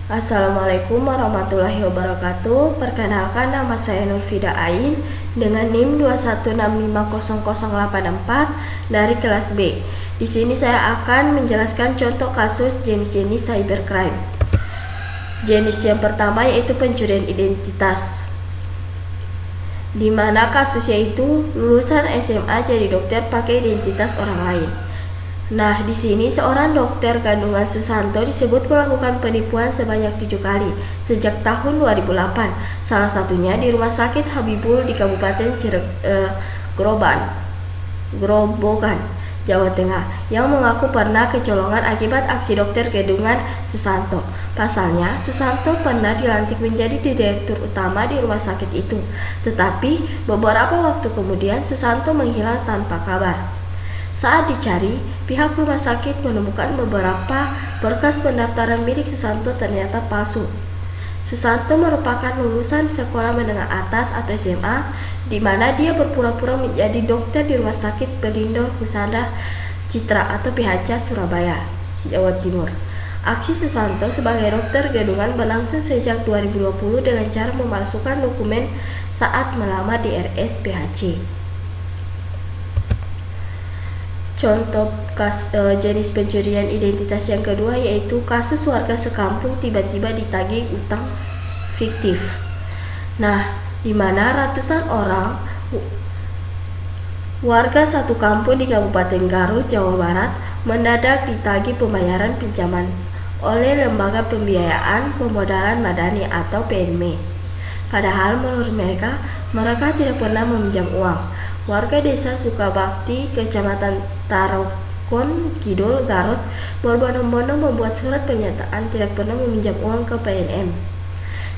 Assalamualaikum warahmatullahi wabarakatuh. Perkenalkan, nama saya Nurfida Ain dengan NIM 216500084 dari kelas B. Di sini saya akan menjelaskan contoh kasus jenis-jenis cybercrime. Jenis yang pertama yaitu pencurian identitas, di mana kasusnya itu lulusan SMA jadi dokter pakai identitas orang lain. Nah, di sini seorang dokter kandungan Susanto disebut melakukan penipuan sebanyak 7 kali sejak tahun 2008. Salah satunya di Rumah Sakit Habibul di Kabupaten Grobogan, Jawa Tengah, yang mengaku pernah kecolongan akibat aksi dokter kandungan Susanto. Pasalnya, Susanto pernah dilantik menjadi direktur utama di rumah sakit itu. Tetapi beberapa waktu kemudian Susanto menghilang tanpa kabar. Saat dicari, pihak rumah sakit menemukan beberapa berkas pendaftaran milik Susanto ternyata palsu. Susanto merupakan lulusan sekolah menengah atas atau SMA, di mana dia berpura-pura menjadi dokter di Rumah Sakit Belindo Husada Citra atau PHC Surabaya, Jawa Timur. Aksi Susanto sebagai dokter gadungan berlangsung sejak 2020 dengan cara memalsukan dokumen saat melamar di RS PHC. Contoh jenis pencurian identitas yang kedua yaitu kasus warga sekampung tiba-tiba ditagih utang fiktif. Nah, di mana ratusan orang warga satu kampung di Kabupaten Garut, Jawa Barat mendadak ditagih pembayaran pinjaman oleh Lembaga Pembiayaan Pemodalan Madani atau PNM. Padahal menurut mereka tidak pernah meminjam uang. Warga desa Sukabakti, Kecamatan Tarokon Kidul, Garut, berbondong-bondong membuat surat pernyataan tidak pernah meminjam uang ke PNM.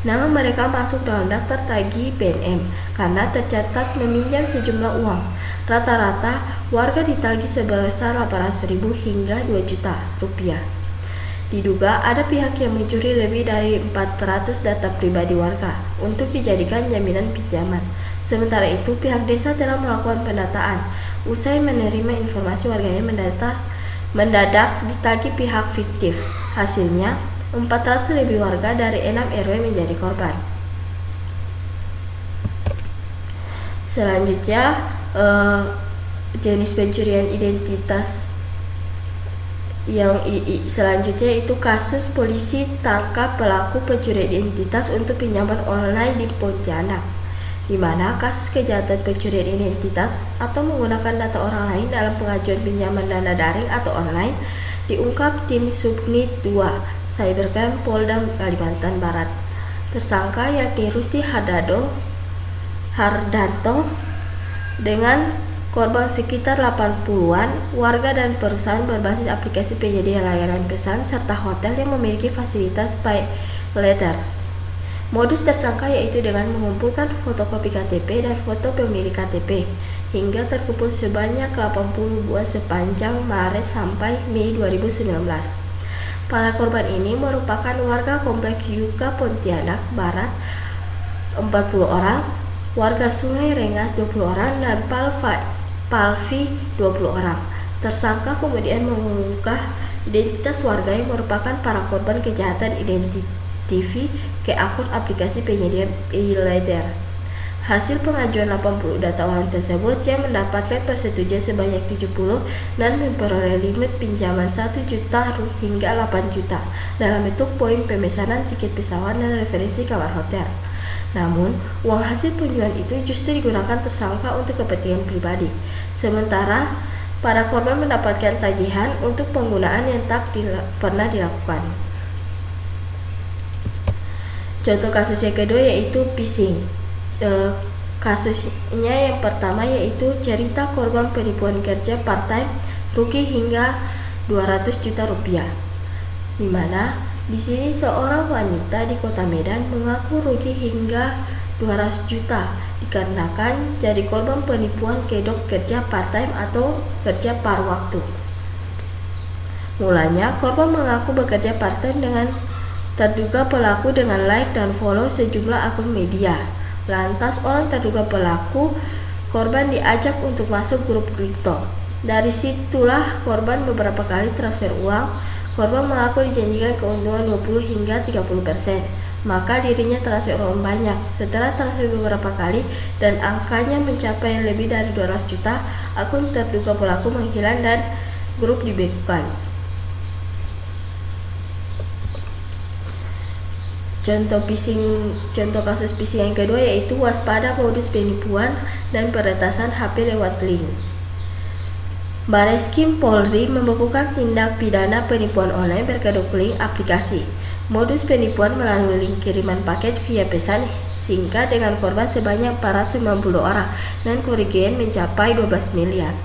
Nama mereka masuk dalam daftar tagih PNM karena tercatat meminjam sejumlah uang. Rata-rata warga ditagih sebesar 800.000 hingga 2 juta rupiah. Diduga ada pihak yang mencuri lebih dari 400 data pribadi warga untuk dijadikan jaminan pinjaman. Sementara itu, pihak desa telah melakukan pendataan. Usai menerima informasi warganya mendadak ditagih pihak fiktif. Hasilnya, 400 lebih warga dari 6 RW menjadi korban. Selanjutnya, jenis pencurian identitas yang selanjutnya itu kasus polisi tangkap pelaku pencurian identitas untuk pinjaman online di Pontianak, di mana kasus kejahatan pencurian identitas atau menggunakan data orang lain dalam pengajuan pinjaman dana daring atau online diungkap tim Subnit 2 Cybercrime Polda Kalimantan Barat. Tersangka yakni Rusti Hardanto dengan korban sekitar 80-an warga dan perusahaan berbasis aplikasi penyedia layanan pesan serta hotel yang memiliki fasilitas pay later. Modus tersangka yaitu dengan mengumpulkan fotokopi KTP dan foto pemilik KTP hingga terkumpul sebanyak 80 buah sepanjang Maret sampai Mei 2019. Para korban ini merupakan warga Komplek Yuka Pontianak Barat 40 orang, warga Sungai Rengas 20 orang, dan Palvi 20 orang. Tersangka kemudian mengunggah identitas warga yang merupakan para korban kejahatan identitas ke akun aplikasi penyedia e-later. Hasil pengajuan 80 data orang tersebut yang mendapatkan persetujuan sebanyak 70 dan memperoleh limit pinjaman 1 juta hingga 8 juta dalam bentuk poin pemesanan tiket pesawat dan referensi kamar hotel. Namun, uang hasil penjualan itu justru digunakan tersangka untuk kepentingan pribadi. Sementara, para korban mendapatkan tagihan untuk penggunaan yang tak pernah dilakukan. Contoh kasus yang kedua yaitu phishing. Kasusnya yang pertama yaitu cerita korban penipuan kerja part-time rugi hingga 200 juta rupiah. Di mana di sini seorang wanita di Kota Medan mengaku rugi hingga 200 juta dikarenakan jadi korban penipuan kedok kerja part-time atau kerja paruh waktu. Mulanya korban mengaku bekerja part-time dengan terduga pelaku dengan like dan follow sejumlah akun media. Lantas orang terduga pelaku korban diajak untuk masuk grup kripto. Dari situlah korban beberapa kali transfer uang Korban mengaku dijanjikan keuntungan 20 hingga 30%. Maka dirinya transfer uang banyak. Setelah transfer beberapa kali dan angkanya mencapai lebih dari 200 juta, akun terduga pelaku menghilang dan grup dibekukan. Contoh kasus phishing yang kedua yaitu waspada modus penipuan dan peretasan HP lewat link. Bareskrim Polri membekukan tindak pidana penipuan online berkedok link aplikasi. Modus penipuan melalui link kiriman paket via pesan singkat dengan korban sebanyak 490 orang dan kerugian mencapai 12 miliar.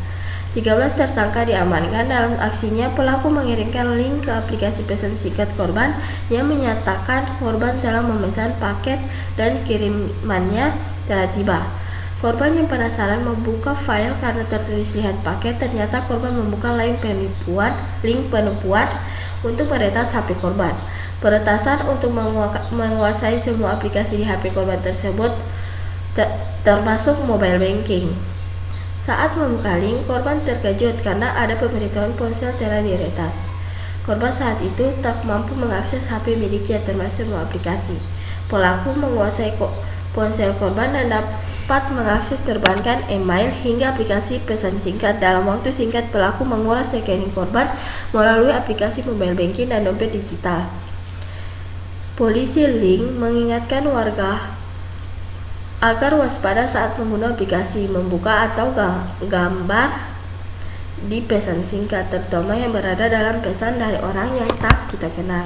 13 tersangka diamankan. Dalam aksinya, pelaku mengirimkan link ke aplikasi pesan singkat korban yang menyatakan korban telah memesan paket dan kirimannya telah tiba. Korban yang penasaran membuka file karena tertulis lihat paket. Ternyata korban membuka link penipuan untuk meretas HP korban. Peretasan untuk menguasai semua aplikasi di HP korban tersebut termasuk mobile banking. Saat membuka link, korban terkejut karena ada pemberitahuan ponsel telah diretas. Korban saat itu tak mampu mengakses HP miliknya termasuk semua aplikasi. Pelaku menguasai ponsel korban dan dapat mengakses perbankan, email, hingga aplikasi pesan singkat. Dalam waktu singkat, pelaku menguras rekening korban melalui aplikasi mobile banking dan dompet digital. Polisi Link mengingatkan warga agar waspada saat menggunakan aplikasi, membuka atau gambar di pesan singkat, terutama yang berada dalam pesan dari orang yang tak kita kenal.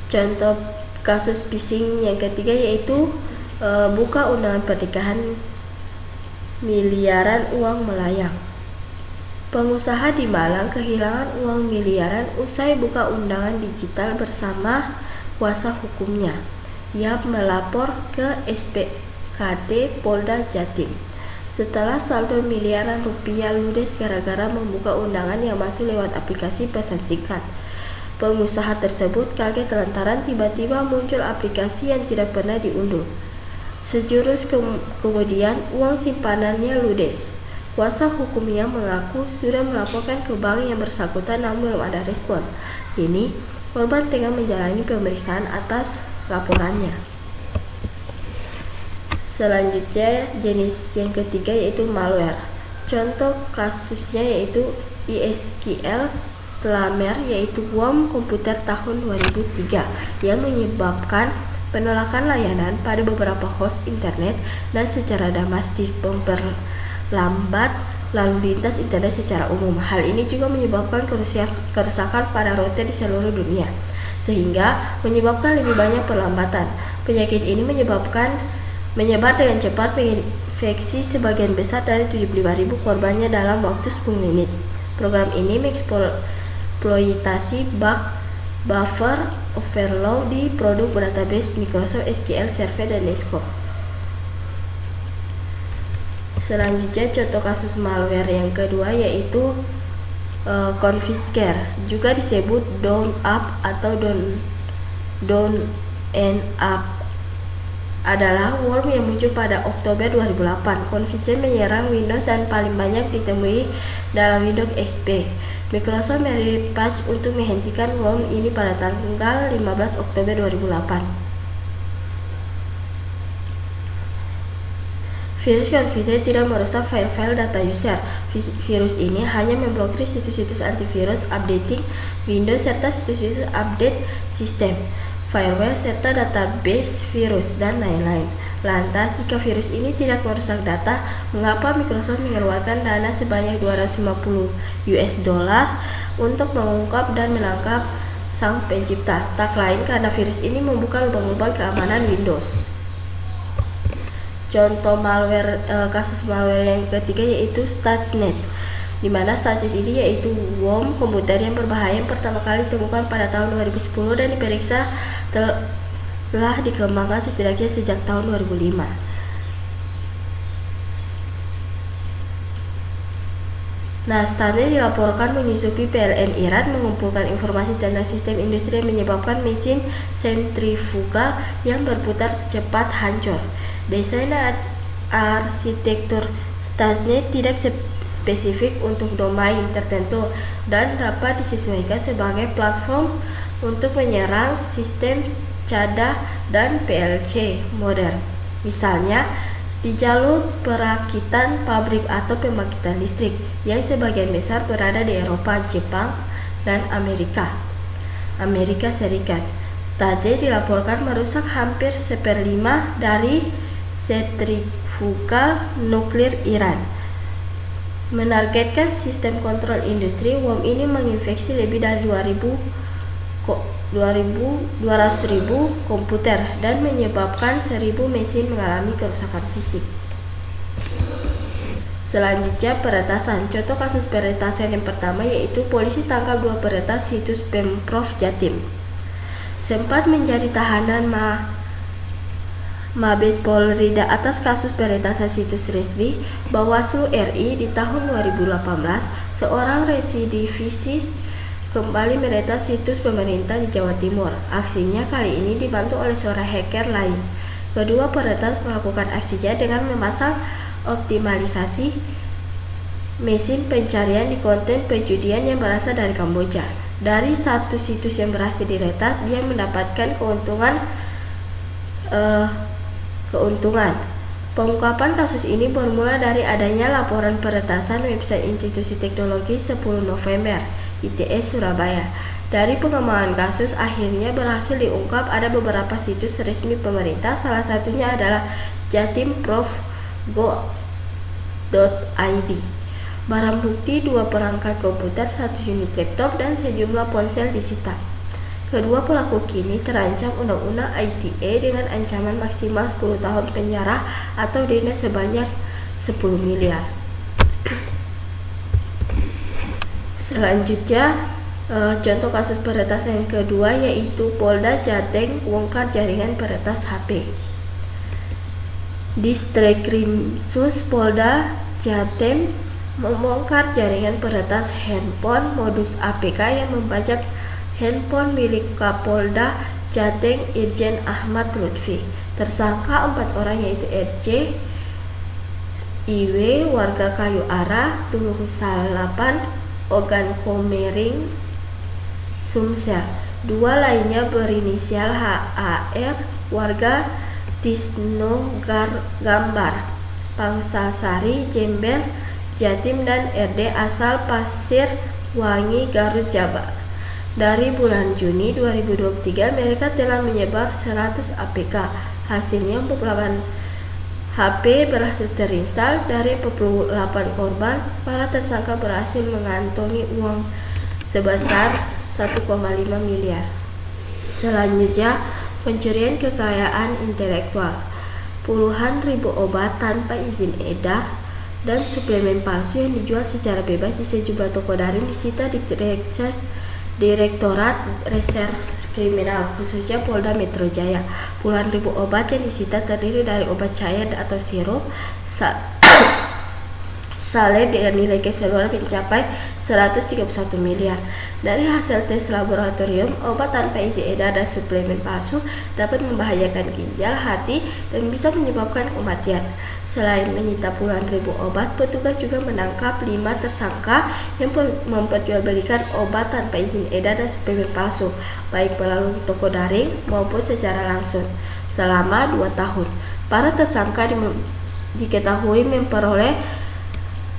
Contoh kasus phishing yang ketiga yaitu buka undangan pernikahan miliaran uang melayang. Pengusaha di Malang kehilangan uang miliaran usai buka undangan digital bersama kuasa hukumnya. Ia melapor ke SPKT Polda Jatim setelah saldo miliaran rupiah ludes gara-gara membuka undangan yang masuk lewat aplikasi pesan singkat. Pengusaha tersebut kaget lantaran tiba-tiba muncul aplikasi yang tidak pernah diunduh. Sejurus kemudian uang simpanannya ludes. Kuasa hukumnya mengaku sudah melaporkan ke bank yang bersangkutan namun belum ada respon. Kini korban tengah menjalani pemeriksaan atas laporannya. Selanjutnya jenis yang ketiga yaitu malware. Contoh kasusnya yaitu ISQL Slammer yaitu bom komputer tahun 2003 yang menyebabkan penolakan layanan pada beberapa host internet dan secara drastis memperlambat lalu lintas internet secara umum. Hal ini juga menyebabkan kerusakan pada router di seluruh dunia, sehingga menyebabkan lebih banyak perlambatan. Penyakit ini menyebar dengan cepat, menginfeksi sebagian besar dari 75.000 korbannya dalam waktu 10 menit. Program ini mengeksploitasi bug buffer overflow di produk database Microsoft SQL Server dan Netscope. Selanjutnya contoh kasus malware yang kedua yaitu Confiscare, juga disebut Down Up atau Down and Up, adalah worm yang muncul pada Oktober 2008. Confiscare menyerang Windows dan paling banyak ditemui dalam Windows XP. Microsoft merilis patch untuk menghentikan worm ini pada tanggal 15 Oktober 2008. Virus Confiscare tidak merusak file-file data user. Virus ini hanya memblokir situs-situs antivirus, updating Windows, serta situs-situs update sistem, firewall, serta database virus, dan lain-lain. Lantas, jika virus ini tidak merusak data, mengapa Microsoft mengeluarkan dana sebanyak $250 untuk mengungkap dan menangkap sang pencipta? Tak lain karena virus ini membuka lubang-lubang keamanan Windows. Contoh kasus malware yang ketiga yaitu Stuxnet, di mana Stuxnet ini yaitu worm komputer yang berbahaya yang pertama kali ditemukan pada tahun 2010 dan diperiksa telah dikembangkan setidaknya sejak tahun 2005. Nah, Stuxnet dilaporkan menyusupi PLN Iran, mengumpulkan informasi tentang sistem industri yang menyebabkan mesin sentrifugal yang berputar cepat hancur. Desain arsitektur Stuxnet tidak spesifik untuk domain tertentu dan dapat disesuaikan sebagai platform untuk menyerang sistem SCADA dan PLC modern. Misalnya, di jalur perakitan pabrik atau pembangkitan listrik yang sebagian besar berada di Eropa, Jepang, dan Amerika Serikat. SCADA dilaporkan merusak hampir 1/5 dari sentrifugal nuklir Iran. Menargetkan sistem kontrol industri, bom ini menginfeksi lebih dari 200.000 komputer dan menyebabkan 1.000 mesin mengalami kerusakan fisik. Selanjutnya, peretasan. Contoh kasus peretasan yang pertama yaitu polisi tangkap 2 peretas situs Pemprov Jatim. Sempat menjadi tahanan Mabes Polri atas kasus peretasan situs resmi, Bawaslu RI di tahun 2018, seorang residivis kembali meretas situs pemerintah di Jawa Timur. Aksinya kali ini dibantu oleh seorang hacker lain. Kedua peretas melakukan aksinya dengan memasang optimalisasi mesin pencarian di konten penjudian yang berasal dari Kamboja. Dari satu situs yang berhasil diretas, dia mendapatkan keuntungan. Pengungkapan kasus ini bermula dari adanya laporan peretasan website Institusi Teknologi 10 November ITS Surabaya. Dari pengembangan kasus, akhirnya berhasil diungkap ada beberapa situs resmi pemerintah, salah satunya adalah jatimprov.go.id. Barang bukti 2 perangkat komputer, 1 unit laptop, dan sejumlah ponsel disita. Kedua pelaku kini terancam Undang-Undang ITE dengan ancaman maksimal 10 tahun penjara atau denda sebanyak 10 miliar. Selanjutnya, contoh kasus peretasan yang kedua yaitu Polda Jateng bongkar jaringan peretas HP. Distreskrimsus Polda Jateng membongkar jaringan peretas handphone modus APK yang membajak handphone milik Kapolda Jateng Irjen Ahmad Lutfi. Tersangka 4 orang yaitu RJ, IW warga Kayu Ara, Tulung Salapan, Ogan Komering, Sumsel. 2 lainnya berinisial HAR warga Tisno Gambar, Pangsasari, Jember, Jatim, dan RD asal Pasir Wangi, Garut, Jabar. Dari bulan Juni 2023, mereka telah menyebar 100 APK. Hasilnya 48 HP berhasil terinstall. Dari 48 korban, para tersangka berhasil mengantongi uang sebesar 1,5 miliar. Selanjutnya, pencurian kekayaan intelektual. Puluhan ribu obat tanpa izin edar dan suplemen palsu yang dijual secara bebas di sejumlah toko daring disita di Direktorat Reserse Kriminal, khususnya Polda Metro Jaya. Puluhan ribu obat yang disita terdiri dari obat cair atau sirup, salep dengan nilai keseluruhan mencapai 131 miliar. Dari hasil tes laboratorium, obat tanpa izin edar dan suplemen palsu dapat membahayakan ginjal, hati, dan bisa menyebabkan kematian. Selain menyita puluhan ribu obat, petugas juga menangkap 5 tersangka yang memperjualbelikan obat tanpa izin edar dan suplemen palsu, baik melalui toko daring maupun secara langsung. Selama 2 tahun, para tersangka diketahui memperoleh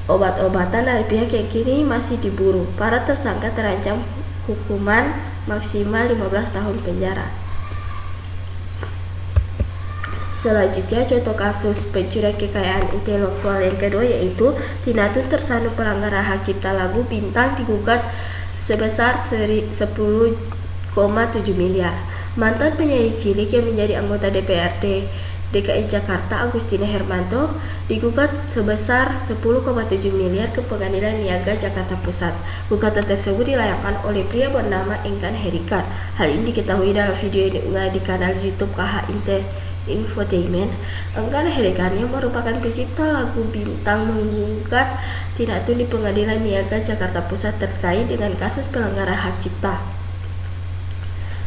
obat-obatan dari pihak yang kini masih diburu. Para tersangka terancam hukuman maksimal 15 tahun penjara. Selanjutnya, contoh kasus pencurian kekayaan intelektual yang kedua yaitu Tina Tun tersandung pelanggaran hak cipta lagu Bintang digugat sebesar 10,7 miliar. Mantan penyanyi cilik yang menjadi anggota DPRD DKI Jakarta Agustina Hermanto digugat sebesar 10,7 miliar ke Pengadilan Niaga Jakarta Pusat. Gugatan tersebut dilayangkan oleh pria bernama Engkan Herikan. Hal ini diketahui dalam video yang diunggah di kanal YouTube KH Infotainment. Engkan Herikan yang merupakan pencipta lagu Bintang menggugat Tina Tun di Pengadilan Niaga Jakarta Pusat terkait dengan kasus pelanggaran hak cipta.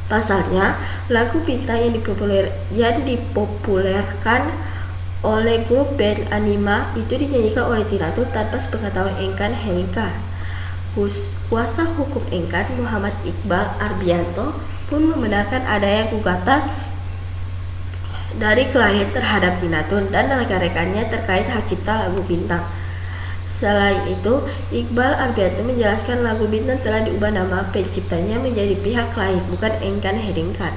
Pasalnya, lagu Bintang yang dipopulerkan oleh grup band Anima itu dinyanyikan oleh Tina Tun tanpa sepengetahuan Engkan Heningkar. Kuasa hukum Engkan, Muhammad Iqbal Arbianto, pun membenarkan adanya gugatan dari klien terhadap Tina Tun dan rekan-rekannya terkait hak cipta lagu Bintang. Selain itu, Iqbal Arbianto menjelaskan lagu Bintang telah diubah nama penciptanya menjadi pihak klien, bukan Engkan Heningkar.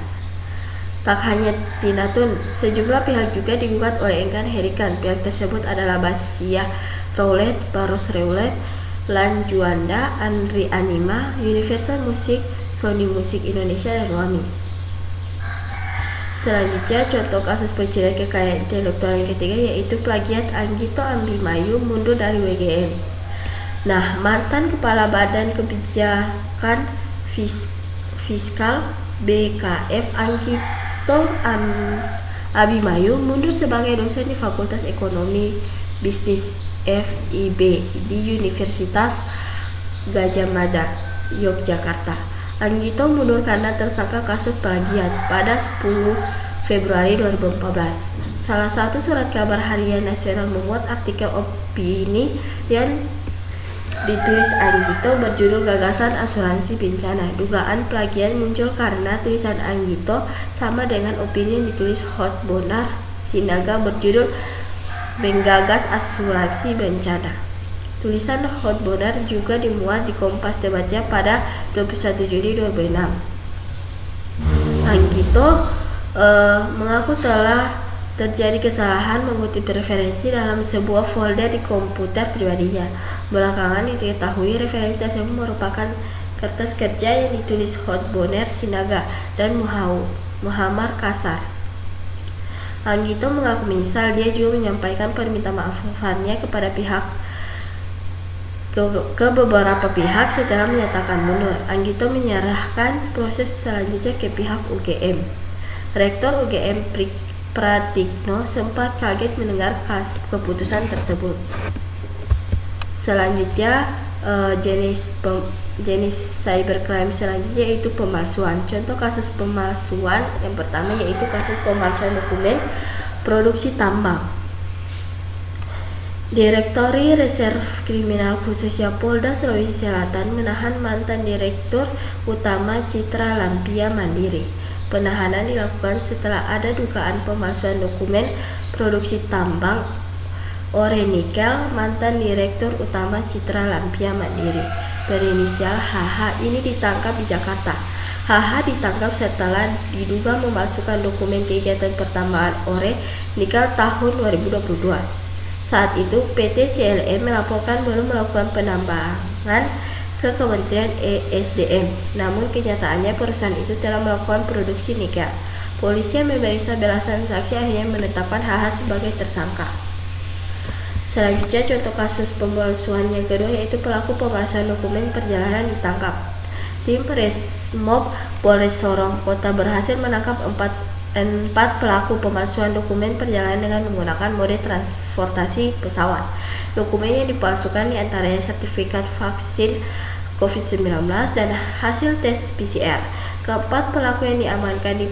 Tak hanya Tina Tun, sejumlah pihak juga digugat oleh Engkan Heningkar. Pihak tersebut adalah Basia Roulette, Baros Roulette, Lan Juanda, Andri Anima, Universal Music, Sony Music Indonesia, dan Wami. Selanjutnya, contoh kasus pencurian kekayaan intelektual yang ketiga yaitu plagiat Anggito Abimanyu mundur dari WGM. Nah, mantan Kepala Badan Kebijakan Fiskal BKF Anggito Abimanyu mundur sebagai dosen di Fakultas Ekonomi Bisnis FIB di Universitas Gadjah Mada, Yogyakarta. Anggito mundur karena tersangka kasus plagiat pada 10 Februari 2014. Salah satu surat kabar harian nasional memuat artikel opini yang ditulis Anggito berjudul Gagasan Asuransi Bencana. Dugaan plagiat muncul karena tulisan Anggito sama dengan opini yang ditulis Hot Bonar Sinaga berjudul Menggagas Asuransi Bencana. Tulisan Hot Bonar juga dimuat di Kompas Debatnya pada 21 Juli 2006. Anggito mengaku telah terjadi kesalahan mengutip referensi dalam sebuah folder di komputer pribadinya. Belakangan diketahui referensi tersebut merupakan kertas kerja yang ditulis Hot Bonar Sinaga dan Muhammad Kasar. Anggito mengaku menyesal. Dia juga menyampaikan permintaan maafannya kepada ke beberapa pihak setelah menyatakan mundur. Anggito menyerahkan proses selanjutnya ke pihak UGM. Rektor UGM Pratikno sempat kaget mendengar keputusan tersebut. Selanjutnya, jenis cybercrime selanjutnya yaitu pemalsuan. Contoh kasus pemalsuan yang pertama yaitu kasus pemalsuan dokumen produksi tambang. Direktori Reserve Kriminal Khususnya Polda Sulawesi Selatan menahan mantan Direktur Utama Citra Lampia Mandiri. Penahanan dilakukan setelah ada dugaan pemalsuan dokumen produksi tambang ore nikel mantan Direktur Utama Citra Lampia Mandiri berinisial HH ini ditangkap di Jakarta. HH ditangkap setelah diduga memalsukan dokumen kegiatan pertambangan ore nikel tahun 2022. Saat itu PT CLM melaporkan belum melakukan penambangan ke Kementerian ESDM, namun kenyataannya perusahaan itu telah melakukan produksi nikel. Polisi yang memeriksa belasan saksi akhirnya menetapkan HH sebagai tersangka. Selanjutnya, contoh kasus pemalsuan yang kedua yaitu pelaku pemalsuan dokumen perjalanan ditangkap. Tim Resmob Polres Sorong Kota berhasil menangkap empat pelaku pemalsuan dokumen perjalanan dengan menggunakan mode transportasi pesawat. Dokumen yang dipalsukan diantaranya sertifikat vaksin COVID-19 dan hasil tes PCR. Keempat pelaku yang diamankan di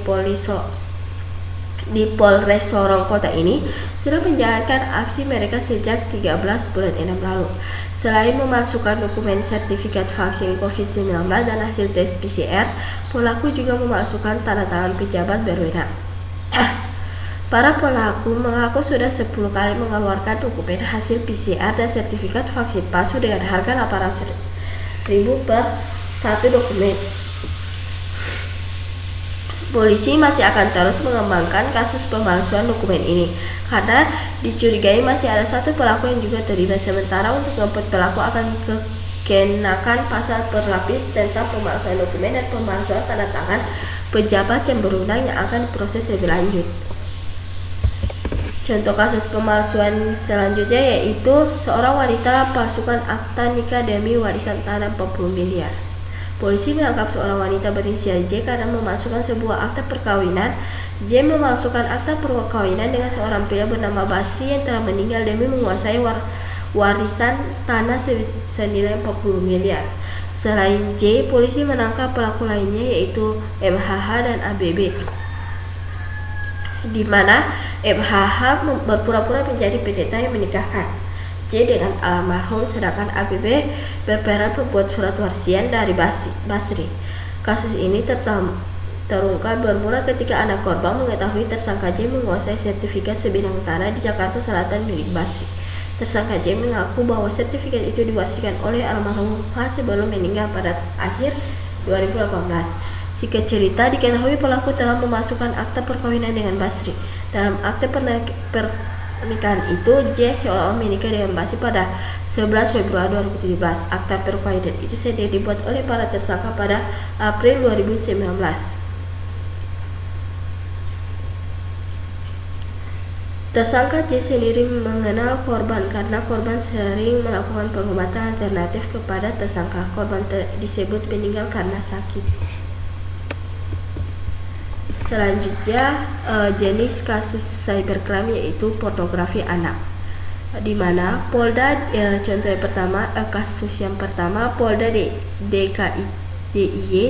Polres Sorong Kota ini sudah menjalankan aksi mereka sejak 13 bulan 6 lalu. Selain memalsukan dokumen sertifikat vaksin COVID-19 dan hasil tes PCR, pelaku juga memalsukan tanda tangan pejabat berwenang. Para pelaku mengaku sudah 10 kali mengeluarkan dokumen hasil PCR dan sertifikat vaksin palsu dengan harga 800.000 per satu dokumen. Polisi masih akan terus mengembangkan kasus pemalsuan dokumen ini karena dicurigai masih ada satu pelaku yang juga terlibat. Sementara untuk keempat pelaku akan kenakan pasal berlapis tentang pemalsuan dokumen dan pemalsuan tanda tangan pejabat yang berwenang yang akan diproses lebih lanjut. Contoh kasus pemalsuan selanjutnya yaitu seorang wanita palsukan akta nikah demi warisan tanah 40 miliar. Polisi menangkap seorang wanita berinisial J karena memalsukan sebuah akta perkawinan. J memalsukan akta perkawinan dengan seorang pria bernama Basri yang telah meninggal demi menguasai warisan tanah senilai 40 miliar. Selain J, polisi menangkap pelaku lainnya yaitu MHH dan ABB. di mana MHH berpura-pura menjadi pendeta yang menikahkan C dengan almarhum, sedangkan ABB berperan pembuat surat wasiat dari Basri. Kasus ini terungkap bermula ketika anak korban mengetahui tersangka J menguasai sertifikat sebidang tanah di Jakarta Selatan milik Basri. Tersangka J mengaku bahwa sertifikat itu diwariskan oleh almarhum H sebelum meninggal pada akhir 2018. Singkat cerita, diketahui pelaku telah memasukkan akta perkawinan dengan Basri. Dalam akta pernikahan itu, J seolah-olah menikah dengan Basri pada 11 Februari 2017. Akta perkawinan itu sendiri dibuat oleh para tersangka pada April 2019. Tersangka J sendiri mengenal korban karena korban sering melakukan pengobatan alternatif kepada tersangka. Korban disebut meninggal karena sakit. Selanjutnya, jenis kasus cybercrime yaitu pornografi anak, di mana Polda contoh yang pertama, kasus yang pertama, Polda DIY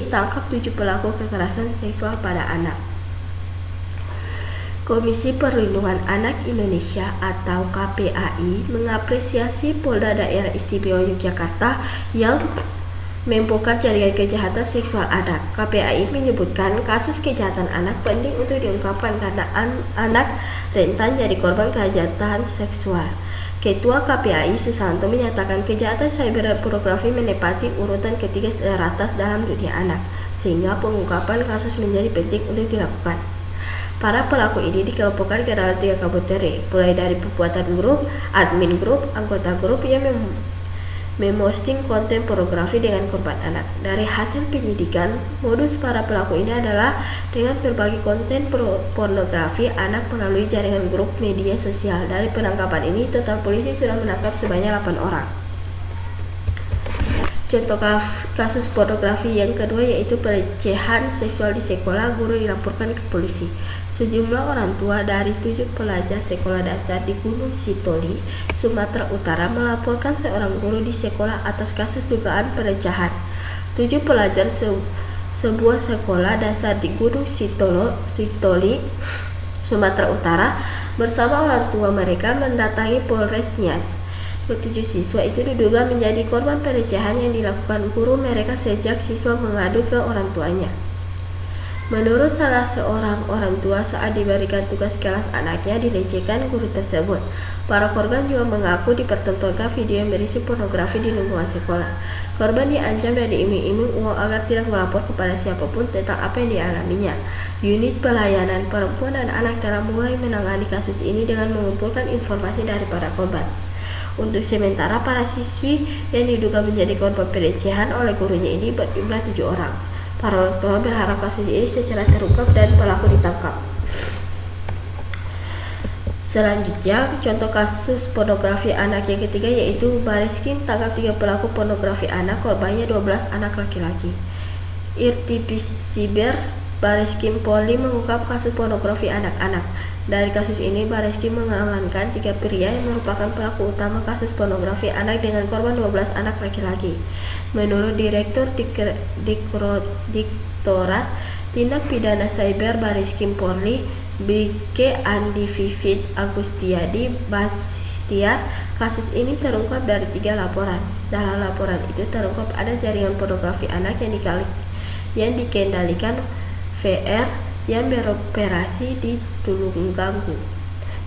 tangkap 7 pelaku kekerasan seksual pada anak. Komisi Perlindungan Anak Indonesia atau KPAI mengapresiasi Polda Daerah Istimewa Yogyakarta yang membongkar jaringan kejahatan seksual anak. KPAI menyebutkan kasus kejahatan anak penting untuk diungkapkan karena anak rentan jadi korban kejahatan seksual. Ketua KPAI Susanto menyatakan kejahatan cyberpornografi menempati urutan ketiga teratas dalam dunia anak, sehingga pengungkapan kasus menjadi penting untuk dilakukan. Para pelaku ini dikelompokkan ke dalam 3 kategori, mulai dari pembuatan grup, admin grup, anggota grup yang memposting konten pornografi dengan korban anak. Dari hasil penyidikan, modus para pelaku ini adalah dengan berbagi konten pornografi anak melalui jaringan grup media sosial. Dari penangkapan ini, total polisi sudah menangkap sebanyak 8 orang. Contoh kasus pornografi yang kedua yaitu pelecehan seksual di sekolah, guru dilaporkan ke polisi. Sejumlah orang tua dari 7 pelajar sekolah dasar di Gunung Sitoli, Sumatera Utara melaporkan seorang guru di sekolah atas kasus dugaan pelecehan. 7 pelajar sebuah sekolah dasar di Gunung Sitoli, Sumatera Utara bersama orang tua mereka mendatangi Polres Nias. Ketujuh siswa itu diduga menjadi korban pelecehan yang dilakukan guru mereka sejak siswa mengadu ke orang tuanya. Menurut salah seorang orang tua, saat diberikan tugas kelas anaknya dilecehkan guru tersebut. Para korban juga mengaku dipertontonkan video yang berisi pornografi di lingkungan sekolah. Korban diancam dan diiming-iming uang agar tidak melapor kepada siapapun tentang apa yang dialaminya. Unit Pelayanan Perempuan dan Anak telah mulai menangani kasus ini dengan mengumpulkan informasi dari para korban. Untuk sementara, para siswi yang diduga menjadi korban pelecehan oleh gurunya ini berjumlah 7 orang. Para orang tua berharap kasus ini secara terungkap dan pelaku ditangkap. Selanjutnya, contoh kasus pornografi anak yang ketiga yaitu Bareskrim tangkap 3 pelaku pornografi anak, korbannya 12 anak laki-laki. Irtipis Siber Bareskrim Polri mengungkap kasus pornografi anak-anak. Dari kasus ini, Bareskrim mengamankan 3 pria yang merupakan pelaku utama kasus pornografi anak dengan korban 12 anak laki-lagi. Menurut Direktur Direktorat Tindak Pidana Cyber Bareskrim Polri, Brigke Andi Vivit Agustiadi Bastiar, kasus ini terungkap dari 3 laporan. Dalam laporan itu terungkap ada jaringan pornografi anak yang dikendalikan VR yang beroperasi di Tulungagung,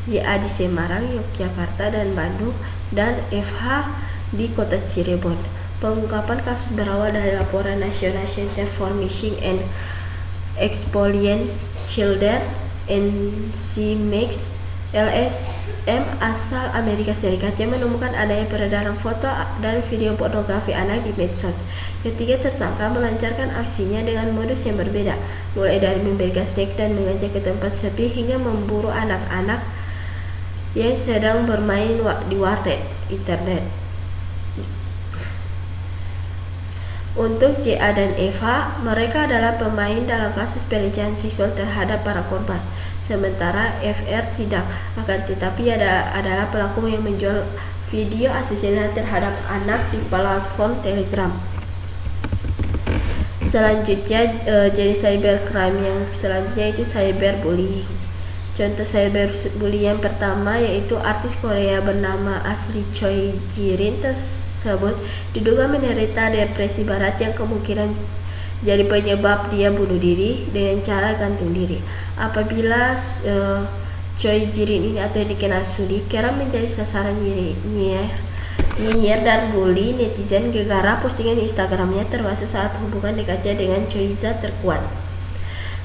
JA di Semarang, Yogyakarta, dan Bandung, dan FH di kota Cirebon. Pengungkapan kasus berawal dari laporan National Center for Missing and Expoliant Children (NCMEX) LSM asal Amerika Serikat yang menemukan adanya peredaran foto dan video pornografi anak di medsos. Ketiga tersangka melancarkan aksinya dengan modus yang berbeda, mulai dari memberikan snack dan mengajak ke tempat sepi hingga memburu anak-anak yang sedang bermain di warnet internet. Untuk JA dan Eva, mereka adalah pemain dalam kasus pelecehan seksual terhadap para korban. Sementara FR tidak, akan tetapi adalah pelaku yang menjual video asusila terhadap anak di platform Telegram. Selanjutnya, jenis cybercrime yang selanjutnya itu cyberbullying. Contoh cyberbullying yang pertama yaitu artis Korea bernama asli Choi Jirin tersebut diduga menderita depresi berat yang kemungkinan jadi penyebab dia bunuh diri dengan cara gantung diri. Apabila Choi Jirin ini atau yang dikenal Suli kerap menjadi sasaran nyinyir dan bully netizen gara-gara postingan di Instagramnya, termasuk saat hubungan dekatnya dengan Choiza terkuat.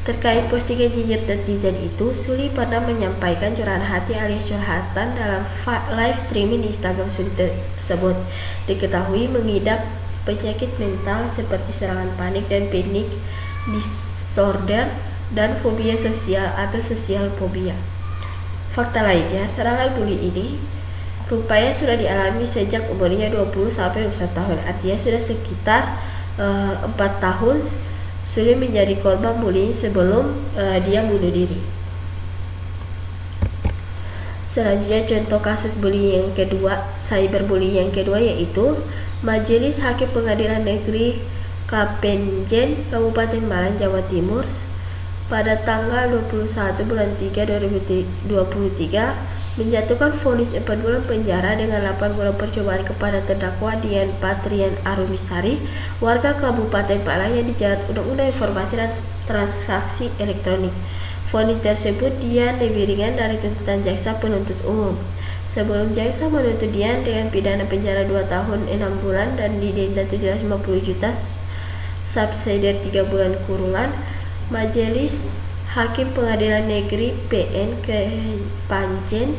Terkait postingan nyinyir netizen itu, Suli pernah menyampaikan curahan hati alias curhatan dalam live streaming di Instagram Suli tersebut. Diketahui mengidap penyakit mental seperti serangan panik dan panic disorder dan fobia sosial atau social phobia. Fakta lainnya, serangan bully ini rupanya sudah dialami sejak umurnya 20 sampai 21 tahun. Artinya sudah sekitar 4 tahun Suli menjadi korban bullying sebelum dia bunuh diri. Selanjutnya contoh kasus bullying yang kedua, cyberbullying yang kedua yaitu Majelis Hakim Pengadilan Negeri Kapenjen Kabupaten Malang, Jawa Timur pada tanggal 21 bulan 3 2023 menjatuhkan vonis 4 bulan penjara dengan 8 bulan percobaan kepada terdakwa Dian Patrian Arumisari, warga Kabupaten Malang yang dijerat Undang-Undang Informasi dan Transaksi Elektronik. Vonis tersebut Dian lebih ringan dari tuntutan jaksa penuntut umum. Sebelum jaksa menuntut Dian dengan pidana penjara 2 tahun 6 bulan dan didenda 750 juta subsidi 3 bulan kurungan, Majelis Hakim Pengadilan Negeri PN Kepanjen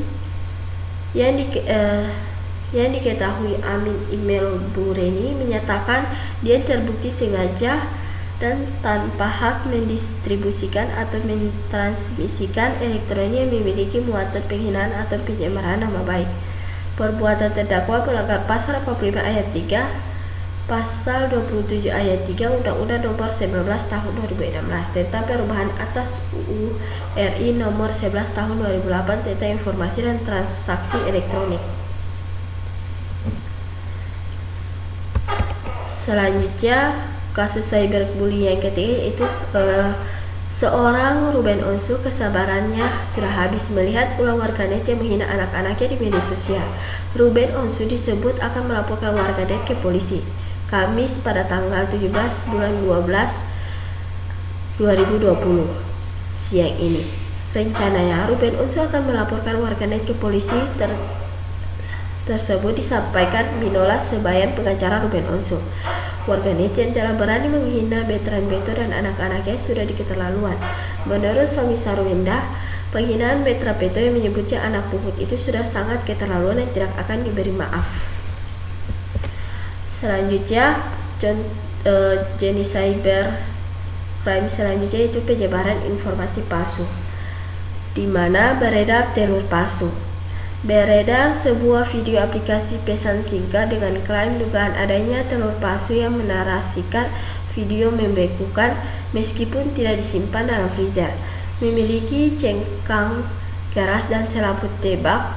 yang diketahui Amin Email Bureni menyatakan dia terbukti sengaja dan tanpa hak mendistribusikan atau mentransmisikan elektronik yang memiliki muatan penghinaan atau pencemaran nama baik. Perbuatan terdakwa melanggar pasal 45 ayat 3, Pasal 27 ayat 3 Undang-Undang Nomor 11 Tahun 2016 tentang perubahan atas UU RI Nomor 11 Tahun 2008 tentang informasi dan transaksi elektronik. Selanjutnya kasus cyberbullying yang ketiga yaitu seorang Ruben Onsu kesabarannya sudah habis melihat ulah warganet yang menghina anak-anaknya di media sosial. Ruben Onsu disebut akan melaporkan warganet ke polisi Kamis pada tanggal 17 bulan 12 2020 siang ini. Rencananya Ruben Onsu akan melaporkan warganet ke polisi tersebut disampaikan Minola Sebayan, pengacara Ruben Onsu. Warganet yang telah berani menghina veteran Beto dan anak-anaknya sudah diketerlaluan. Menurut suami Sarwenda, penghinaan veteran Beto yang menyebutnya anak pungut itu sudah sangat keterlaluan dan tidak akan diberi maaf. Selanjutnya jenis cyber crime selanjutnya itu penyebaran informasi palsu, di mana beredar telur palsu. Beredar sebuah video aplikasi pesan singkat dengan klaim dugaan adanya telur palsu yang menarasikan video membekukan meskipun tidak disimpan dalam freezer, memiliki cengkang keras dan selaput tebak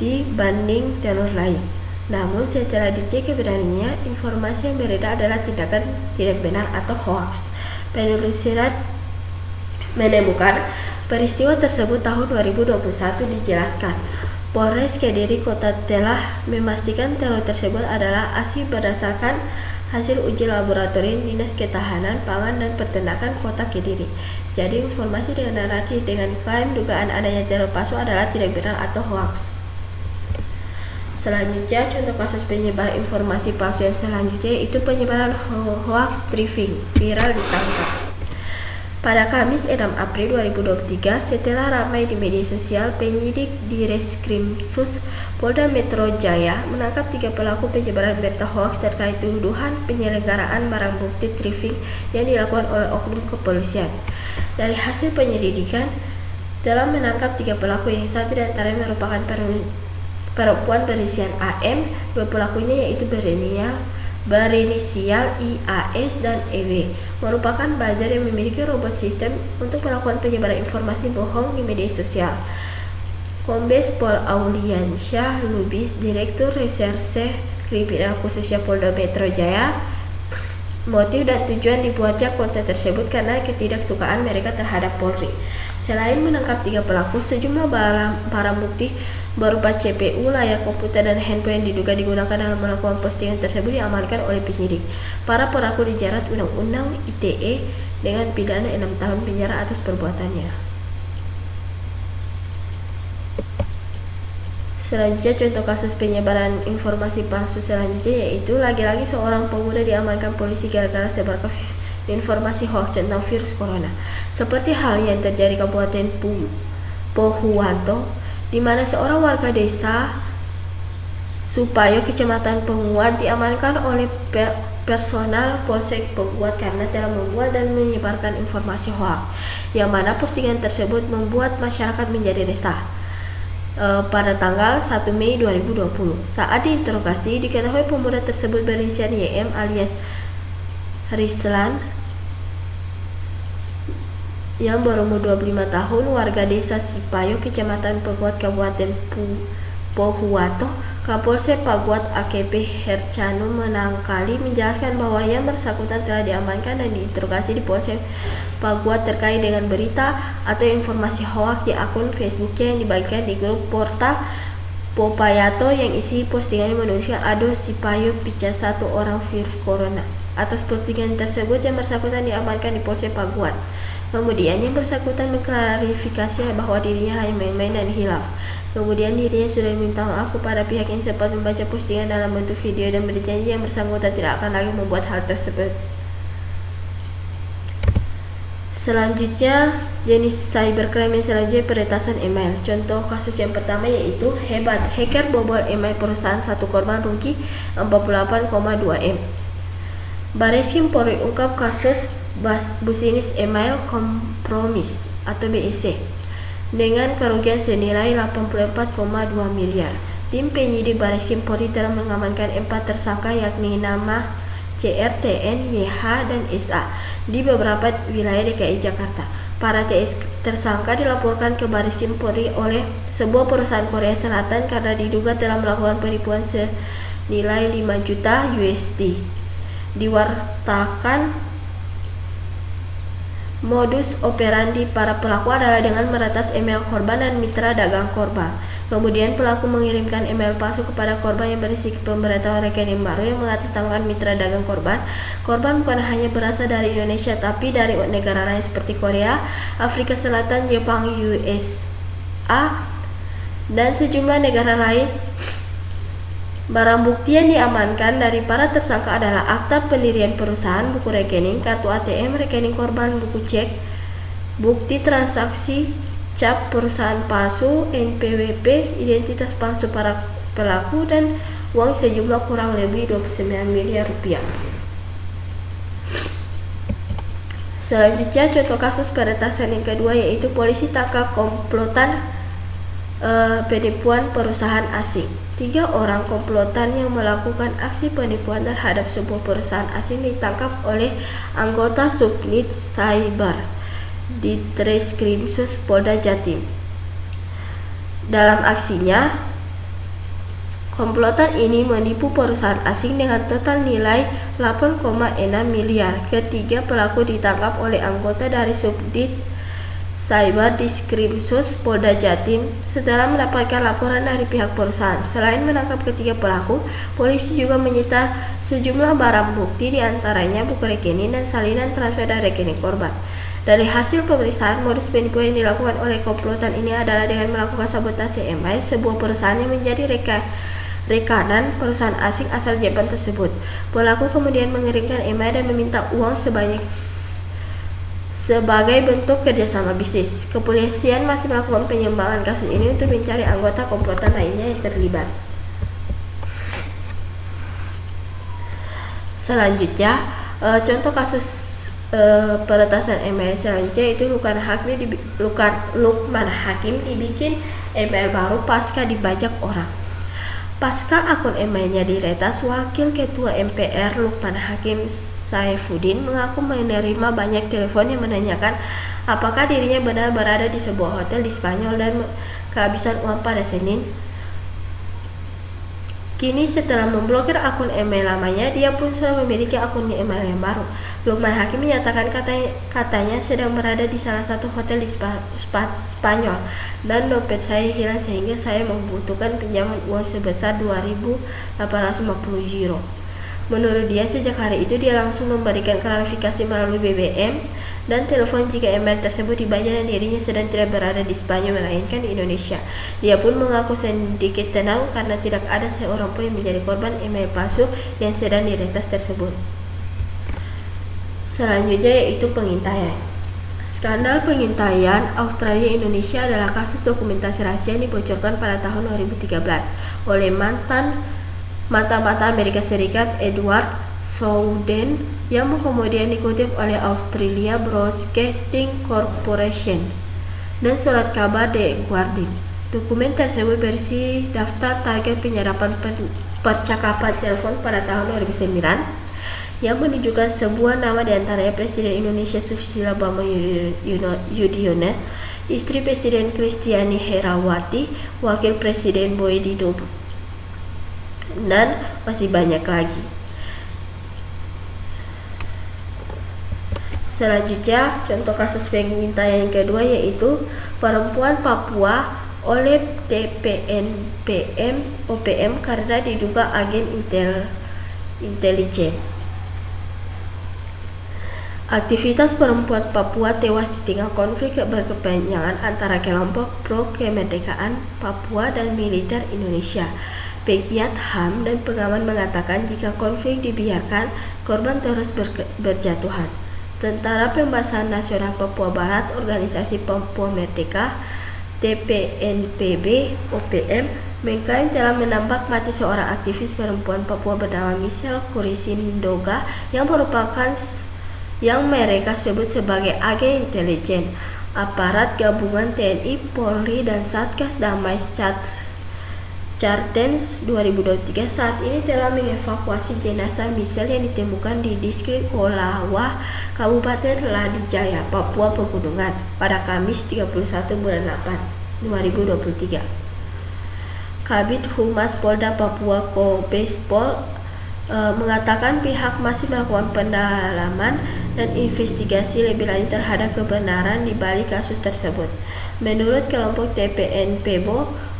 dibanding telur lain. Namun setelah dicek kebenarannya, informasi yang beredar adalah tindakan tidak benar atau hoax. Penelusuran menemukan peristiwa tersebut tahun 2021 dijelaskan. Polres Kediri Kota telah memastikan telur tersebut adalah asli berdasarkan hasil uji laboratorium Dinas Ketahanan Pangan dan Peternakan Kota Kediri. Jadi informasi dengan narasi dengan klaim dugaan adanya telur palsu adalah tidak benar atau hoax. Selanjutnya contoh kasus penyebaran informasi palsu yang selanjutnya itu penyebaran hoax streaming viral ditangkap. Pada Kamis 6 April 2023, setelah ramai di media sosial, penyidik di Reskrimsus Polda Metro Jaya menangkap 3 pelaku penyebaran berita hoax terkait tuduhan penyelenggaraan barang bukti streaming yang dilakukan oleh oknum kepolisian. Dari hasil penyelidikan, dalam menangkap 3 pelaku yang satu diantaranya merupakan perempuan berinisial AM, 2 pelakunya yaitu berinisial IAS dan EW, merupakan buzzer yang memiliki robot sistem untuk melakukan penyebaran informasi bohong di media sosial. Kombes Pol Auliansyah Lubis, Direktur Reserse Kriminal Khususnya Polda Metro Jaya, motif dan tujuan dibuatnya konten tersebut karena ketidaksukaan mereka terhadap Polri. Selain menangkap 3 pelaku, sejumlah barang bukti berupa CPU, layar komputer, dan handphone yang diduga digunakan dalam melakukan postingan tersebut diamankan oleh penyidik. Para pelaku dijerat Undang-Undang ITE dengan pidana 6 tahun penjara atas perbuatannya. Selanjutnya, contoh kasus penyebaran informasi palsu selanjutnya yaitu lagi-lagi seorang pemuda diamankan polisi gara-gara sebarkan informasi hoax tentang virus corona. Seperti hal yang terjadi di Kabupaten Pohuwato, di mana seorang warga desa Supayo, Kecamatan Penguat, diamankan oleh personal Polsek Penguat karena telah membuat dan menyebarkan informasi hoax, yang mana postingan tersebut membuat masyarakat menjadi resah. Pada tanggal 1 Mei 2020, saat diinterogasi, diketahui pemuda tersebut berinisial YM alias Rislan yang berumur 25 tahun, warga desa Sipayo, Kecamatan Paguat, Kabupaten Pohuwato. Kapolsek Paguat AKP Hercano Menangkali menjelaskan bahwa yang bersangkutan telah diamankan dan diinterogasi di Polsek Paguat terkait dengan berita atau informasi hoaks di akun Facebooknya yang dibagikan di grup portal Popayato yang isi postingannya menuliskan "Aduh, Sipayo pica 1 orang virus corona". Atas postingan tersebut, yang bersangkutan diamankan di Polsek Paguat. Kemudian yang bersangkutan mengklarifikasi bahwa dirinya hanya main-main dan hilaf. Kemudian dirinya sudah meminta maaf kepada pihak yang sempat membaca postingan dalam bentuk video dan berjanji yang bersangkutan tidak akan lagi membuat hal tersebut. Selanjutnya, jenis cybercrime yang selanjutnya peretasan email. Contoh kasus yang pertama yaitu hebat, hacker bobol email perusahaan, 1 korban rugi 48,2 M. Bareskrim Polri ungkap kasus bisnis email kompromis atau BEC dengan kerugian senilai 84,2 miliar. Tim penyidik Bareskrim Polri telah mengamankan 4 tersangka yakni nama CR, TN, YH, dan SA di beberapa wilayah DKI Jakarta. Para tersangka dilaporkan ke Bareskrim Polri oleh sebuah perusahaan Korea Selatan karena diduga telah melakukan penipuan senilai 5 juta USD. Diwartakan modus operandi para pelaku adalah dengan meretas email korban dan mitra dagang korban. Kemudian pelaku mengirimkan email palsu kepada korban yang berisi pemberitahuan rekening baru yang mengatasnamakan mitra dagang korban. Korban bukan hanya berasal dari Indonesia tapi dari negara lain seperti Korea, Afrika Selatan, Jepang, USA, dan sejumlah negara lain. Barang bukti yang diamankan dari para tersangka adalah akta pendirian perusahaan, buku rekening, kartu ATM, rekening korban, buku cek, bukti transaksi, cap perusahaan palsu, NPWP, identitas palsu para pelaku, dan uang sejumlah kurang lebih 29 miliar rupiah. Selanjutnya, contoh kasus peretasan yang kedua yaitu polisi tangkap komplotan penipuan perusahaan asing. 3 orang komplotan yang melakukan aksi penipuan terhadap sebuah perusahaan asing ditangkap oleh anggota Subdit Cyber di Treskrimsus Polda Jatim. Dalam aksinya, komplotan ini menipu perusahaan asing dengan total nilai 8,6 miliar. Ketiga pelaku ditangkap oleh anggota dari Subdit Cyber di Treskrimsus Polda Jatim setelah mendapatkan laporan dari pihak perusahaan. Selain menangkap ketiga pelaku, polisi juga menyita sejumlah barang bukti, diantaranya buku rekening dan salinan transfer dari rekening korban. Dari hasil pemeriksaan, modus penipuan yang dilakukan oleh komplotan ini adalah dengan melakukan sabotase email sebuah perusahaan yang menjadi rekanan perusahaan asing asal Jepang tersebut. Pelaku kemudian mengirimkan email dan meminta uang sebagai bentuk kerjasama bisnis. Kepolisian masih melakukan pengembangan kasus ini untuk mencari anggota komplotan lainnya yang terlibat. Selanjutnya, contoh kasus peretasan email selanjutnya itu Lukman Hakim dibikin email baru pasca dibajak orang. Pasca akun emailnya diretas, Wakil Ketua MPR Lukman Hakim Saifuddin mengaku menerima banyak telepon yang menanyakan apakah dirinya benar berada di sebuah hotel di Spanyol dan kehabisan uang pada Senin. Kini setelah memblokir akun email lamanya, dia pun sudah memiliki akun email yang baru. Lukman Hakim menyatakan katanya sedang berada di salah satu hotel di Spanyol dan dompet saya hilang sehingga saya membutuhkan pinjaman uang sebesar 2.850 euro. Menurut dia, sejak hari itu dia langsung memberikan klarifikasi melalui BBM dan telepon jika email tersebut dibaca dan dirinya sedang tidak berada di Spanyol melainkan di Indonesia. Dia pun mengaku sedikit tenang karena tidak ada seorang pun yang menjadi korban email palsu yang sedang diretas tersebut. Selanjutnya yaitu pengintaian. Skandal pengintaian Australia-Indonesia adalah kasus dokumentasi rahasia yang dibocorkan pada tahun 2013 oleh mata-mata Amerika Serikat Edward Snowden yang kemudian dikutip oleh Australia Broadcasting Corporation dan surat kabar The Guardian. Dokumen tersebut berisi daftar target penyadapan percakapan telepon pada tahun 2009 yang menunjukkan sebuah nama diantaranya Presiden Indonesia Susilo Bambang Yudhoyono, istri Presiden Kristiani Herrawati, Wakil Presiden Boy Dido, dan masih banyak lagi. Selanjutnya, contoh kasus pengintaian yang kedua yaitu perempuan Papua oleh TPNPM OPM karena diduga agen intelijen. Aktivitas perempuan Papua tewas di tengah konflik berkepanjangan antara kelompok pro kemerdekaan Papua dan militer Indonesia. Pegiat HAM dan pengaman mengatakan jika konflik dibiarkan, korban terus berjatuhan. Tentara Pembebasan Nasional Papua Barat, Organisasi Papua Merdeka, TPNPB OPM, mengklaim telah menembak mati seorang aktivis perempuan Papua bernama Michelle Kurisindoga yang mereka sebut sebagai agen intelijen. Aparat gabungan TNI, Polri, dan Satgas Damai Cartens 2023 saat ini telah mengevakuasi jenazah Michelle yang ditemukan di distrik Kolawah, Kabupaten Ladijaya, Papua Pegunungan pada Kamis 31 bulan 8, 2023. Kabid Humas Polda Papua Kombespol mengatakan pihak masih melakukan pendalaman dan investigasi lebih lanjut terhadap kebenaran di balik kasus tersebut. Menurut kelompok TPNPB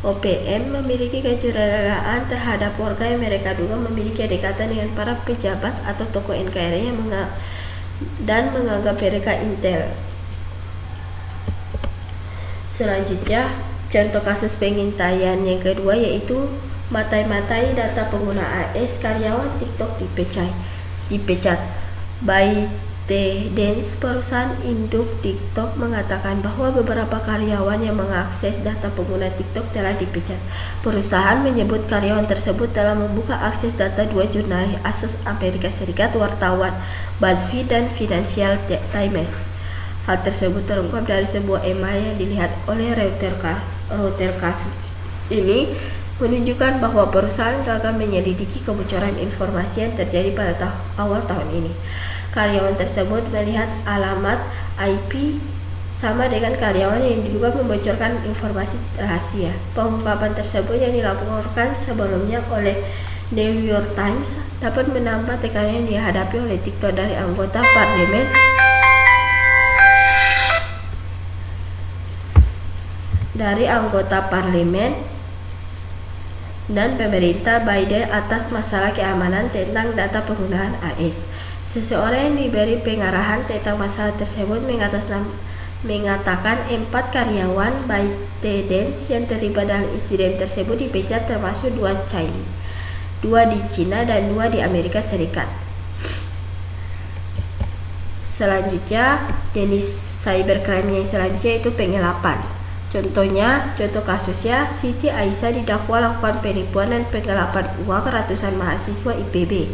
OPM memiliki kecurigaan terhadap warga yang mereka duga memiliki kedekatan dengan para pejabat atau tokoh NKRI dan menganggap mereka intel. Selanjutnya, contoh kasus pengintaian yang kedua yaitu matai-matai data pengguna AS karyawan TikTok dipecat. ByteDance, perusahaan induk TikTok, mengatakan bahwa beberapa karyawan yang mengakses data pengguna TikTok telah dipecat. Perusahaan menyebut karyawan tersebut telah membuka akses data dua jurnalis asal Amerika Serikat, wartawan BuzzFeed dan Financial Times. Hal tersebut terungkap dari sebuah email yang dilihat oleh Reuters. Kasus ini menunjukkan bahwa perusahaan gagal menyelidiki kebocoran informasi yang terjadi pada awal tahun ini. Karyawan tersebut melihat alamat IP sama dengan karyawan yang diduga membocorkan informasi rahasia. Pengungkapan tersebut yang dilaporkan sebelumnya oleh New York Times dapat menambah tekanan yang dihadapi oleh TikTok dari anggota parlemen dan pemerintah Biden atas masalah keamanan tentang data penggunaan AS. Seseorang yang diberi pengarahan tentang masalah tersebut mengatakan 4 karyawan ByteDance yang terlibat dalam insiden tersebut dipecat, termasuk 2 di China dan 2 di Amerika Serikat. Selanjutnya, jenis cybercrime yang selanjutnya itu pengelapan. Contoh kasusnya, Siti Aisyah didakwa lakukan penipuan dan penggelapan uang ratusan mahasiswa IPB.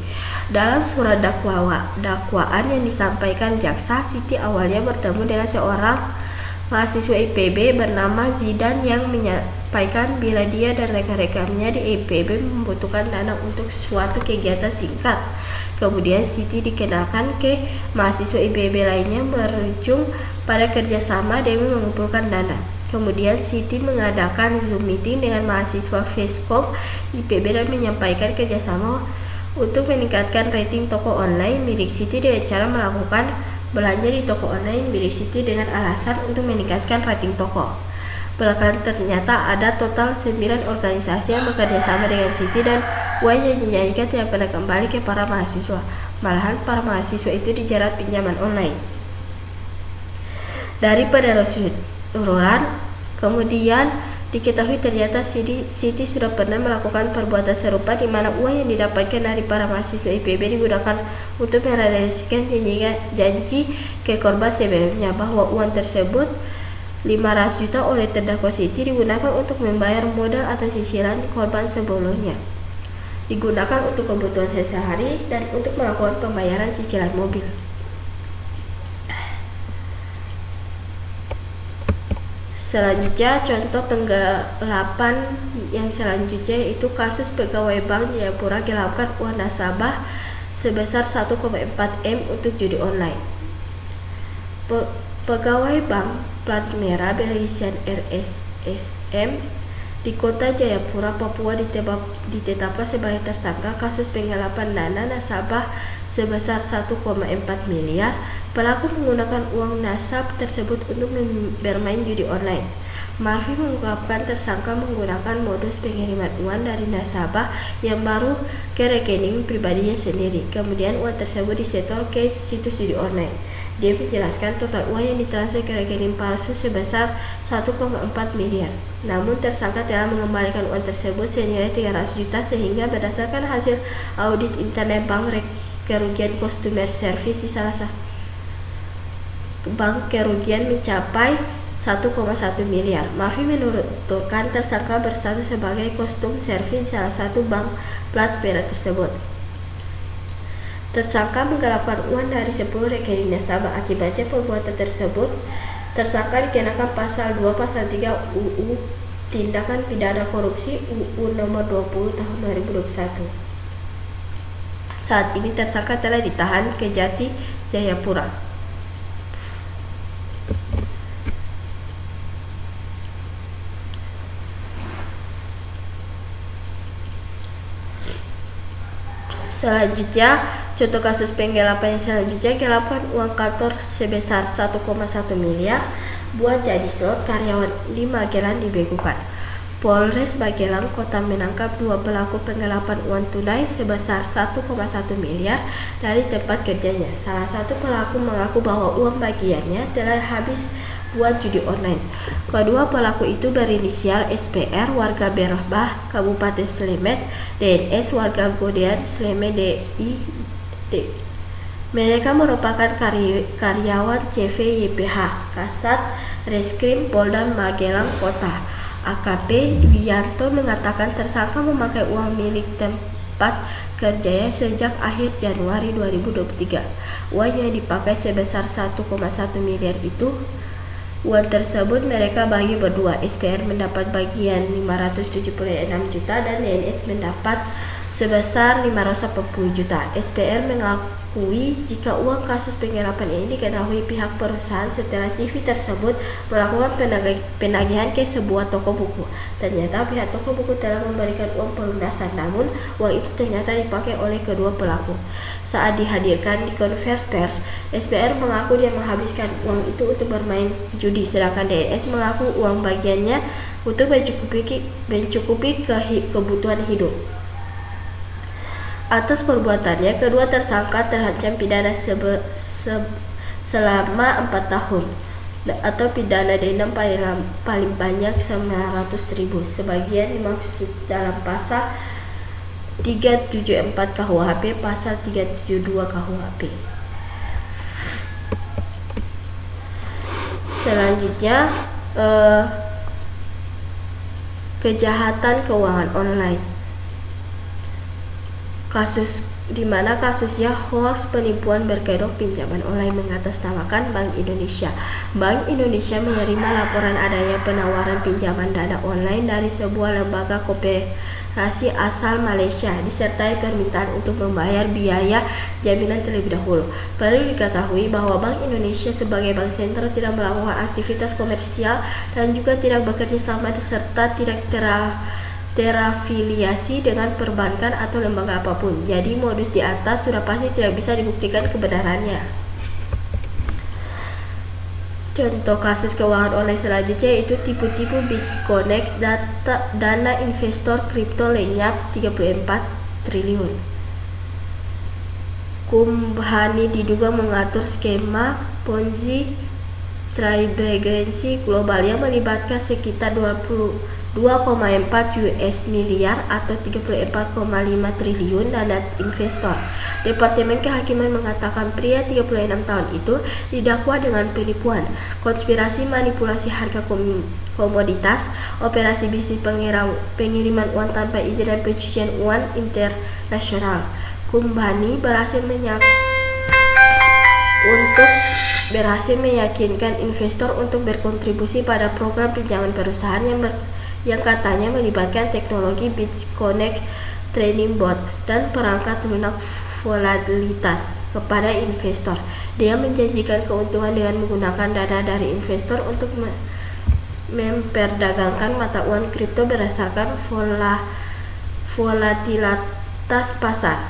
Dalam surat dakwaan yang disampaikan jaksa, Siti awalnya bertemu dengan seorang mahasiswa IPB bernama Zidan yang menyampaikan bila dia dan rekan-rekannya di IPB membutuhkan dana untuk suatu kegiatan singkat. Kemudian Siti dikenalkan ke mahasiswa IPB lainnya berujung pada kerjasama demi mengumpulkan dana. Kemudian Siti mengadakan Zoom meeting dengan mahasiswa Vskom IPB dan menyampaikan kerjasama untuk meningkatkan rating toko online milik Siti dengan cara melakukan belanja di toko online milik Siti dengan alasan untuk meningkatkan rating toko. Belakangan ternyata ada total 9 organisasi yang bekerja sama dengan Siti dan uang yang dijanjikan tidak pernah kembali ke para mahasiswa. Malahan para mahasiswa itu dijerat pinjaman online. Dari penelusuran, kemudian diketahui ternyata Siti sudah pernah melakukan perbuatan serupa di mana uang yang didapatkan dari para mahasiswa IPB digunakan untuk merealisasikan janji ke korban sebelumnya bahwa uang tersebut 500 juta oleh terdakwa Siti digunakan untuk membayar modal atau cicilan korban sebelumnya. Digunakan untuk kebutuhan sehari-hari dan untuk melakukan pembayaran cicilan mobil. Selanjutnya, contoh penggelapan yang selanjutnya yaitu kasus pegawai Bank Jayapura gelapkan uang nasabah sebesar 1,4 M untuk judi online. Pegawai bank plat merah berisian RSSM di kota Jayapura, Papua ditetapkan sebagai tersangka kasus penggelapan dana nasabah sebesar 1,4 miliar. Pelaku menggunakan uang nasab tersebut untuk bermain judi online. Malvi mengungkapkan tersangka menggunakan modus pengiriman uang dari nasabah yang baru ke rekening pribadinya sendiri. Kemudian uang tersebut disetor ke situs judi online. Dia menjelaskan total uang yang ditransfer ke rekening palsu sebesar 1,4 miliar. Namun tersangka telah mengembalikan uang tersebut senilai 300 juta sehingga berdasarkan hasil audit internet bank kerugian customer service di salah satu bank kerugian mencapai 1,1 miliar. Malvi menuturkan tersangka berstatus sebagai customer service salah satu bank plat merah tersebut. Tersangka menggelapkan uang dari 10 rekening nasabah. Akibatnya perbuatan tersebut, tersangka dikenakan pasal 2 pasal 3 UU Tindakan Pidana Korupsi UU nomor 20 tahun 2021. Saat ini tersangka telah ditahan ke Jati Jayapura. Selanjutnya, contoh kasus penggelapan yang selanjutnya, gelapan uang kantor sebesar 1,1 miliar buat jadi slot karyawan di Magelang dibekukan. Polres Magelang Kota menangkap 2 pelaku penggelapan uang tunai sebesar 1,1 miliar dari tempat kerjanya. Salah satu pelaku mengaku bahwa uang bagiannya telah habis buat judi online. Kedua pelaku itu berinisial SPR warga Berbah, Kabupaten Slemet, DNS warga Godean, Slemet DI. Mereka merupakan karyawan CV YPH Kasat Reskrim Polda Magelang Kota. AKP Wiyanto mengatakan tersangka memakai uang milik tempat kerjanya sejak akhir Januari 2023. Uang yang dipakai sebesar 1,1 miliar itu, uang tersebut mereka bagi berdua. SPR mendapat bagian 576 juta dan DNS mendapat sebesar 540 juta. SPR mengakui jika uang kasus penggelapan ini diketahui pihak perusahaan setelah TV tersebut melakukan penagihan ke sebuah toko buku. Ternyata pihak toko buku telah memberikan uang pelunasan, namun uang itu ternyata dipakai oleh kedua pelaku. Saat dihadirkan di konferensi pers, SPR mengaku dia menghabiskan uang itu untuk bermain judi, sedangkan DNS mengaku uang bagiannya untuk mencukupi kebutuhan hidup. Atas perbuatannya, kedua tersangka terancam pidana selama 4 tahun atau pidana denda paling banyak 900.000. Sebagian dimaksud dalam pasal 374 KUHP, pasal 372 KUHP. Selanjutnya, kejahatan keuangan online. Kasus di mana kasusnya hoaks penipuan berkedok pinjaman online mengatasnamakan Bank Indonesia. Bank Indonesia menerima laporan adanya penawaran pinjaman dana online dari sebuah lembaga korporasi asal Malaysia, disertai permintaan untuk membayar biaya jaminan terlebih dahulu. Perlu diketahui bahwa Bank Indonesia sebagai bank sentral tidak melakukan aktivitas komersial dan juga tidak bekerja sama serta tidak terafiliasi dengan perbankan atau lembaga apapun. Jadi modus di atas sudah pasti tidak bisa dibuktikan kebenarannya. Contoh kasus keuangan online selanjutnya yaitu tipu-tipu BitConnect, dana investor kripto lenyap 34 triliun. Kumbhani diduga mengatur skema Ponzi Tribegensi global yang melibatkan sekitar 22,4 US miliar atau 34,5 triliun dana investor. Departemen Kehakiman mengatakan pria 36 tahun itu didakwa dengan penipuan, konspirasi manipulasi harga komoditas, operasi bisnis pengiriman uang tanpa izin dan pencucian uang internasional. Kumbhani berhasil meyakinkan investor untuk berkontribusi pada program pinjaman perusahaan yang katanya melibatkan teknologi BitConnect trading bot dan perangkat lunak volatilitas kepada investor. Dia menjanjikan keuntungan dengan menggunakan dana dari investor untuk memperdagangkan mata uang kripto berdasarkan volatilitas pasar.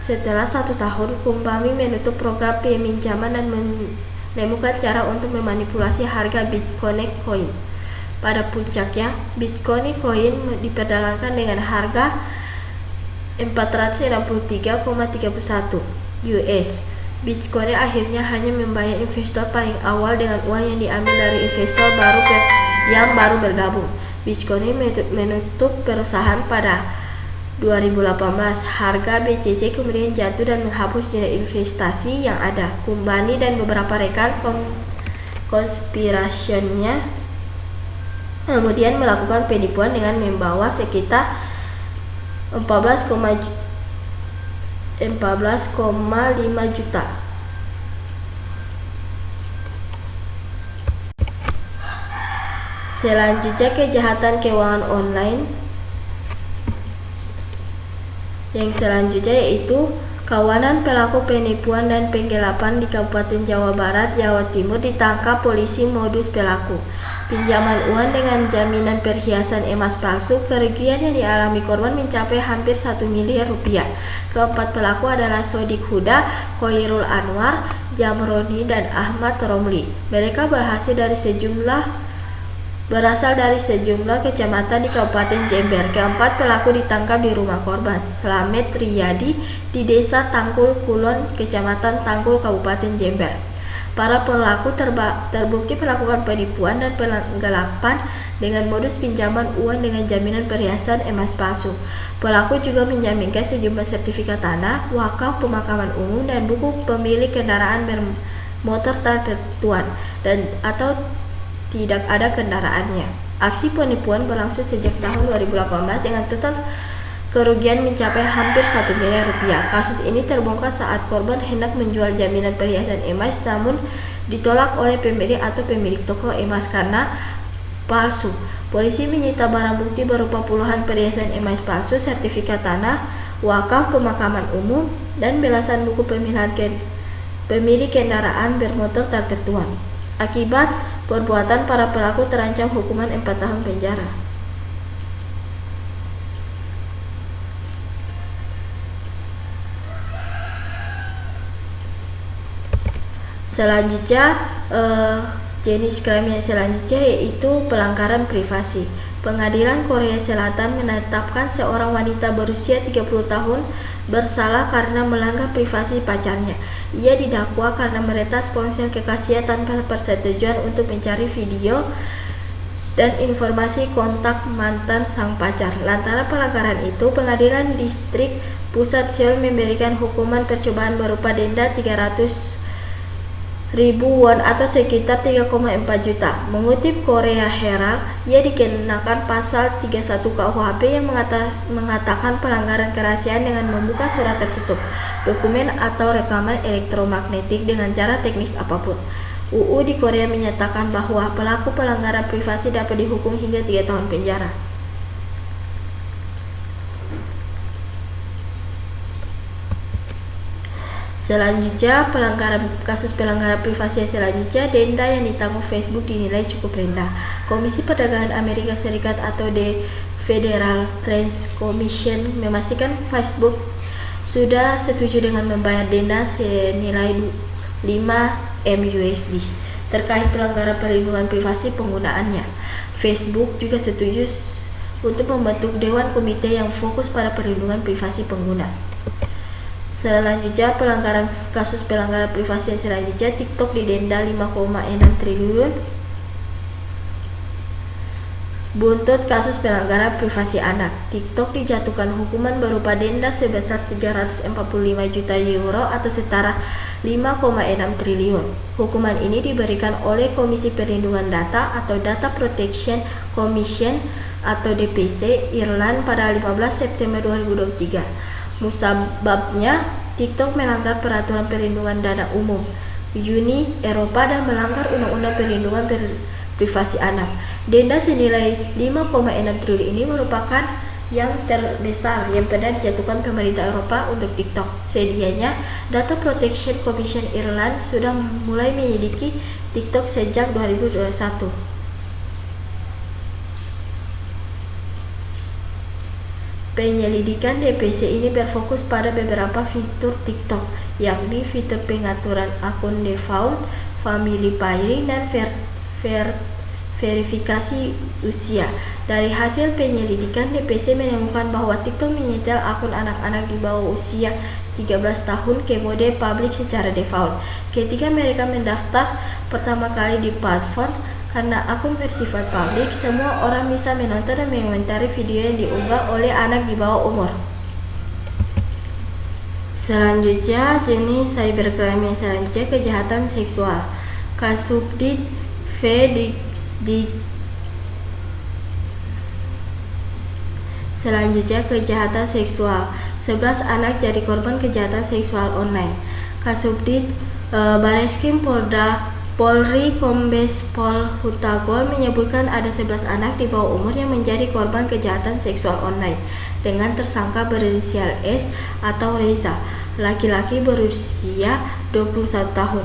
Setelah 1 tahun, Kumbhani menutup program peminjaman dan menemukan cara untuk memanipulasi harga BitConnect coin. Pada puncaknya, BitConnect coin diperdagangkan dengan harga 463,31 US. BitConnect akhirnya hanya membayar investor paling awal dengan uang yang diambil dari investor yang baru bergabung. BitConnect menutup perusahaan pada 2018. Harga BCC kemudian jatuh dan menghapus nilai investasi yang ada. Kumbhani dan beberapa rekan konspirasinya kemudian melakukan penipuan dengan membawa sekitar 14,5 juta. Selanjutnya, kejahatan keuangan online. Yang selanjutnya yaitu kawanan pelaku penipuan dan penggelapan di Kabupaten Jawa Barat, Jawa Timur ditangkap polisi. Modus pelaku pinjaman uang dengan jaminan perhiasan emas palsu. Kerugian yang dialami korban mencapai hampir 1 miliar rupiah. Keempat pelaku adalah Sodik Huda, Khairul Anwar, Jamroni, dan Ahmad Romli. Mereka berasal dari sejumlah kecamatan di Kabupaten Jember. Keempat pelaku ditangkap di rumah korban, Slamet Riyadi, di Desa Tangkul Kulon, Kecamatan Tangkul, Kabupaten Jember. Para pelaku terbukti melakukan penipuan dan penggelapan dengan modus pinjaman uang dengan jaminan perhiasan emas palsu. Pelaku juga menjaminkan sejumlah sertifikat tanah, wakaf, pemakaman umum, dan buku pemilik kendaraan bermotor tak tertuan atau tidak ada kendaraannya. Aksi penipuan berlangsung sejak tahun 2018 dengan total kerugian mencapai hampir 1 miliar rupiah. Kasus ini terbongkar saat korban hendak menjual jaminan perhiasan emas namun ditolak oleh pemilik atau pemilik toko emas karena palsu. Polisi menyita barang bukti berupa puluhan perhiasan emas palsu, sertifikat tanah, wakaf, pemakaman umum, dan belasan buku pemilik kendaraan bermotor tak tertuang. Akibat perbuatan, para pelaku terancam hukuman 4 tahun penjara. Selanjutnya, jenis crime yang selanjutnya yaitu pelanggaran privasi. Pengadilan Korea Selatan menetapkan seorang wanita berusia 30 tahun bersalah karena melanggar privasi pacarnya. Ia didakwa karena meretas ponsel kekasihnya tanpa persetujuan untuk mencari video dan informasi kontak mantan sang pacar. Lantaran pelanggaran itu, Pengadilan Distrik Pusat Seoul memberikan hukuman percobaan berupa denda 300.000 won atau sekitar 3,4 juta. Mengutip Korea Herald, ia dikenakan pasal 31 KUHP yang mengatakan pelanggaran kerahasiaan dengan membuka surat tertutup, dokumen atau rekaman elektromagnetik dengan cara teknis apapun. UU di Korea menyatakan bahwa pelaku pelanggaran privasi dapat dihukum hingga 3 tahun penjara. Selanjutnya, kasus pelanggaran privasi selanjutnya, denda yang ditanggung Facebook dinilai cukup rendah. Komisi Perdagangan Amerika Serikat atau The Federal Trade Commission memastikan Facebook sudah setuju dengan membayar denda senilai 5 M USD terkait pelanggaran perlindungan privasi penggunaannya. Facebook juga setuju untuk membentuk Dewan Komite yang fokus pada perlindungan privasi pengguna. Selanjutnya, kasus pelanggaran privasi selanjutnya, TikTok didenda 5,6 triliun. Buntut kasus pelanggaran privasi anak, TikTok dijatuhkan hukuman berupa denda sebesar 345 juta euro atau setara 5,6 triliun. Hukuman ini diberikan oleh Komisi Perlindungan Data atau Data Protection Commission atau DPC Irland pada 15 September 2023. Musababnya, TikTok melanggar peraturan perlindungan data umum Uni Eropa dan melanggar undang-undang perlindungan privasi anak. Denda senilai 5,6 triliun ini merupakan yang terbesar yang pernah dijatuhkan pemerintah Eropa untuk TikTok. Sedianya, Data Protection Commission Irland sudah mulai menyelidiki TikTok sejak 2021. Penyelidikan DPC ini berfokus pada beberapa fitur TikTok, yakni fitur pengaturan akun default, family pairing, dan verifikasi usia. Dari hasil penyelidikan, DPC menemukan bahwa TikTok menyetel akun anak-anak di bawah usia 13 tahun ke mode publik secara default. Ketika mereka mendaftar pertama kali di platform, karena akun bersifat publik, semua orang bisa menonton dan mengomentari video yang diunggah oleh anak di bawah umur. Selanjutnya, jenis cybercrime yang selanjutnya, kejahatan seksual. Kasubdit Selanjutnya, kejahatan seksual. 11 anak jadi korban kejahatan seksual online. Kasubdit Bareskrim Polri Kombes Pol Hutagol menyebutkan ada 11 anak di bawah umur yang menjadi korban kejahatan seksual online dengan tersangka berinisial S atau Reza, laki-laki berusia 21 tahun.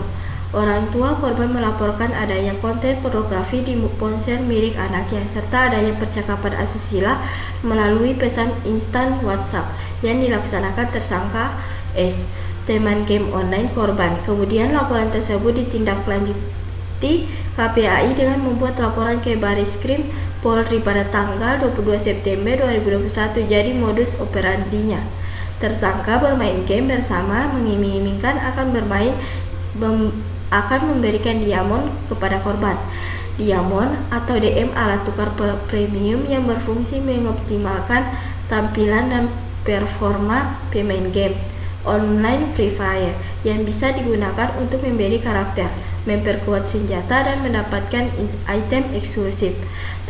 Orang tua korban melaporkan adanya konten pornografi di ponsel milik anaknya serta adanya percakapan asusila melalui pesan instan WhatsApp yang dilaksanakan tersangka S, teman game online korban. Kemudian laporan tersebut ditindaklanjuti KPAI dengan membuat laporan ke Bareskrim Polri pada tanggal 22 September 2021. Jadi modus operandinya, tersangka bermain game bersama, mengiming-imingkan akan memberikan diamond kepada korban. Diamond atau DM alat tukar premium yang berfungsi mengoptimalkan tampilan dan performa pemain game online Free Fire yang bisa digunakan untuk membeli karakter, memperkuat senjata, dan mendapatkan item eksklusif.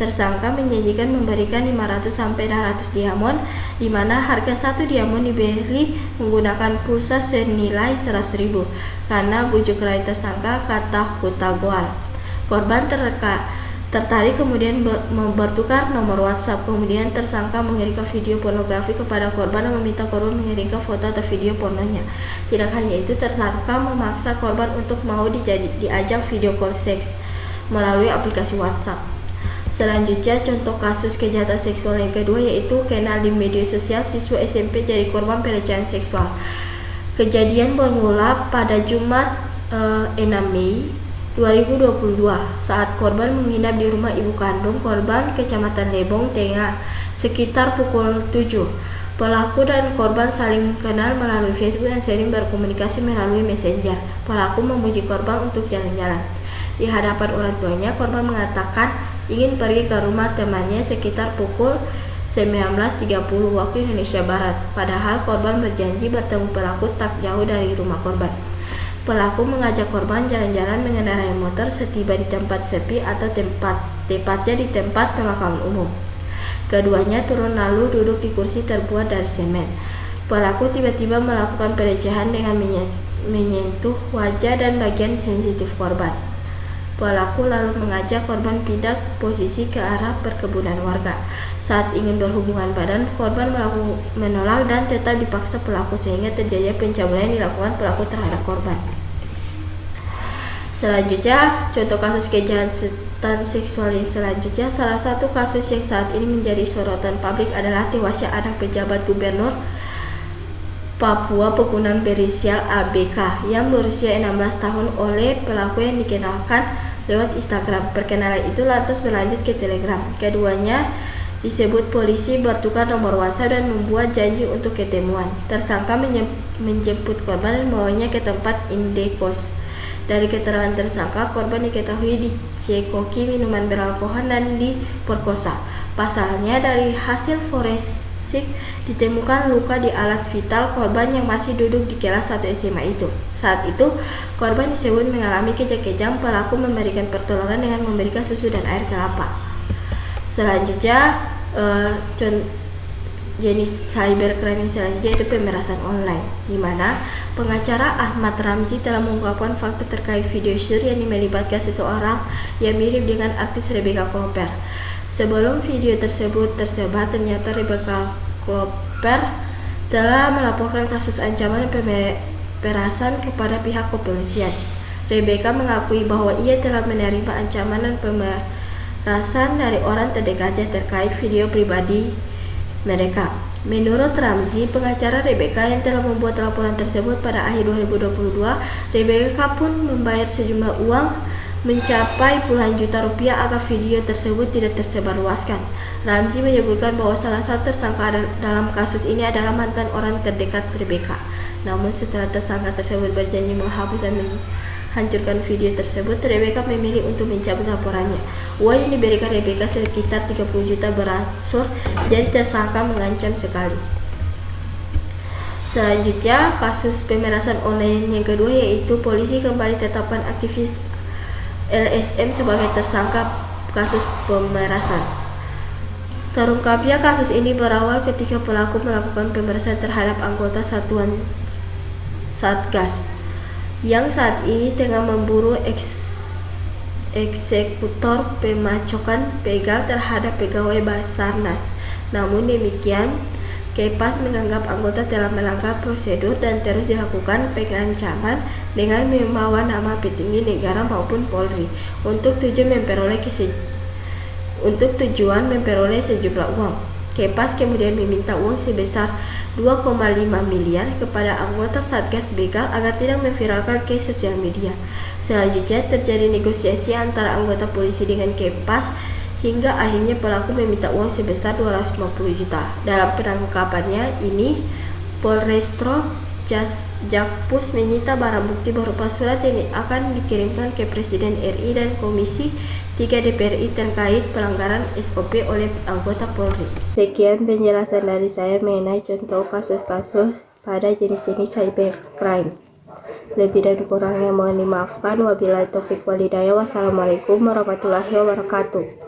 Tersangka menjanjikan memberikan 500-600 diamond, di mana harga satu diamond dibeli menggunakan pulsa senilai 100.000. Karena bujuk rayu tersangka, kata Hutagol, korban tertarik kemudian bertukar nomor WhatsApp. Kemudian tersangka mengirimkan video pornografi kepada korban dan meminta korban mengirimkan foto atau video pornonya. Tidak hanya itu, tersangka memaksa korban untuk mau diajak video call seks melalui aplikasi WhatsApp. Selanjutnya, contoh kasus kejahatan seksual yang kedua yaitu kenal di media sosial, siswa SMP jadi korban pelecehan seksual. Kejadian bermula pada Jumat 6 Mei 2022 saat korban menginap di rumah ibu kandung korban Kecamatan Lebong Tengah sekitar pukul 7. Pelaku dan korban saling kenal melalui Facebook dan sering berkomunikasi melalui Messenger. Pelaku memuji korban untuk jalan-jalan. Di hadapan orang tuanya, korban mengatakan ingin pergi ke rumah temannya sekitar pukul 19.30 waktu Indonesia Barat. Padahal korban berjanji bertemu pelaku tak jauh dari rumah korban. Pelaku mengajak korban jalan-jalan mengendarai motor setiba di tempat sepi atau tepatnya di tempat pemakaman umum. Keduanya turun lalu duduk di kursi terbuat dari semen. Pelaku tiba-tiba melakukan pelecehan dengan menyentuh wajah dan bagian sensitif korban. Pelaku lalu mengajak korban pindah posisi ke arah perkebunan warga. Saat ingin berhubungan badan, korban menolak dan tetap dipaksa pelaku sehingga terjadi pencabulan yang dilakukan pelaku terhadap korban. Selanjutnya, contoh kasus kejahatan seksual yang selanjutnya, salah satu kasus yang saat ini menjadi sorotan publik adalah tewasnya anak pejabat gubernur Papua Pegunungan berinisial ABK yang berusia 16 tahun oleh pelaku yang dikenalkan lewat Instagram. Perkenalan itu lantas berlanjut ke Telegram. Keduanya disebut polisi bertukar nomor WhatsApp dan membuat janji untuk ketemuan. Tersangka menjemput korban dan membawanya ke tempat indekos. Dari keterangan tersangka, korban diketahui dicekoki minuman beralkohol dan diperkosa. Pasalnya, dari hasil forensik ditemukan luka di alat vital korban yang masih duduk di kelas 1 SMA itu. Saat itu, korban disebut mengalami kejang-kejang. Pelaku memberikan pertolongan dengan memberikan susu dan air kelapa. Selanjutnya, jenis cybercrime yang selanjutnya itu pemerasan online, di mana pengacara Ahmad Ramzi telah mengungkapkan fakta terkait video shoot yang melibatkan seseorang yang mirip dengan artis Rebecca Cooper. Sebelum video tersebut tersebar, ternyata Rebecca Cooper telah melaporkan kasus ancaman pemerasan kepada pihak kepolisian. Rebecca mengakui bahwa ia telah menerima ancaman dan pemerasan dari orang terdekatnya terkait video pribadi mereka. Menurut Ramzi, pengacara Rebecca yang telah membuat laporan tersebut pada akhir 2022, Rebecca pun membayar sejumlah uang mencapai puluhan juta rupiah agar video tersebut tidak tersebarluaskan. Ramzi menyebutkan bahwa salah satu tersangka dalam kasus ini adalah mantan orang terdekat Rebecca. Namun setelah tersangka tersebut berjanji menghapus dan menghancurkan video tersebut, Rebecca memilih untuk mencabut laporannya. Uang yang diberikan Rebecca sekitar 30 juta beransur, jadi tersangka mengancam sekali. Selanjutnya, kasus pemerasan online yang kedua, yaitu polisi kembali tetapkan aktivis LSM sebagai tersangka kasus pemerasan. Terungkapnya kasus ini berawal ketika pelaku melakukan pemerasan terhadap anggota satuan Satgas yang saat ini tengah memburu eksekutor pemacokan begal terhadap pegawai Basarnas. Namun demikian, Kepas menganggap anggota telah melanggar prosedur dan terus dilakukan pengancaman dengan membawa nama petinggi negara maupun Polri untuk tujuan memperoleh sejumlah uang. Kepas kemudian meminta uang sebesar 2,5 miliar kepada anggota Satgas Begal agar tidak memviralkan ke sosial media. Selanjutnya terjadi negosiasi antara anggota polisi dengan Kepas hingga akhirnya pelaku meminta uang sebesar 250 juta. Dalam penangkapannya ini, Polrestro Jakpus menyita barang bukti berupa surat yang akan dikirimkan ke Presiden RI dan Komisi 3 DPR RI terkait pelanggaran SOP oleh anggota Polri. Sekian penjelasan dari saya mengenai contoh kasus-kasus pada jenis-jenis cybercrime. Lebih dan kurangnya mohon dimaafkan. Wabillahi taufiq walhidayah. Wassalamualaikum warahmatullahi wabarakatuh.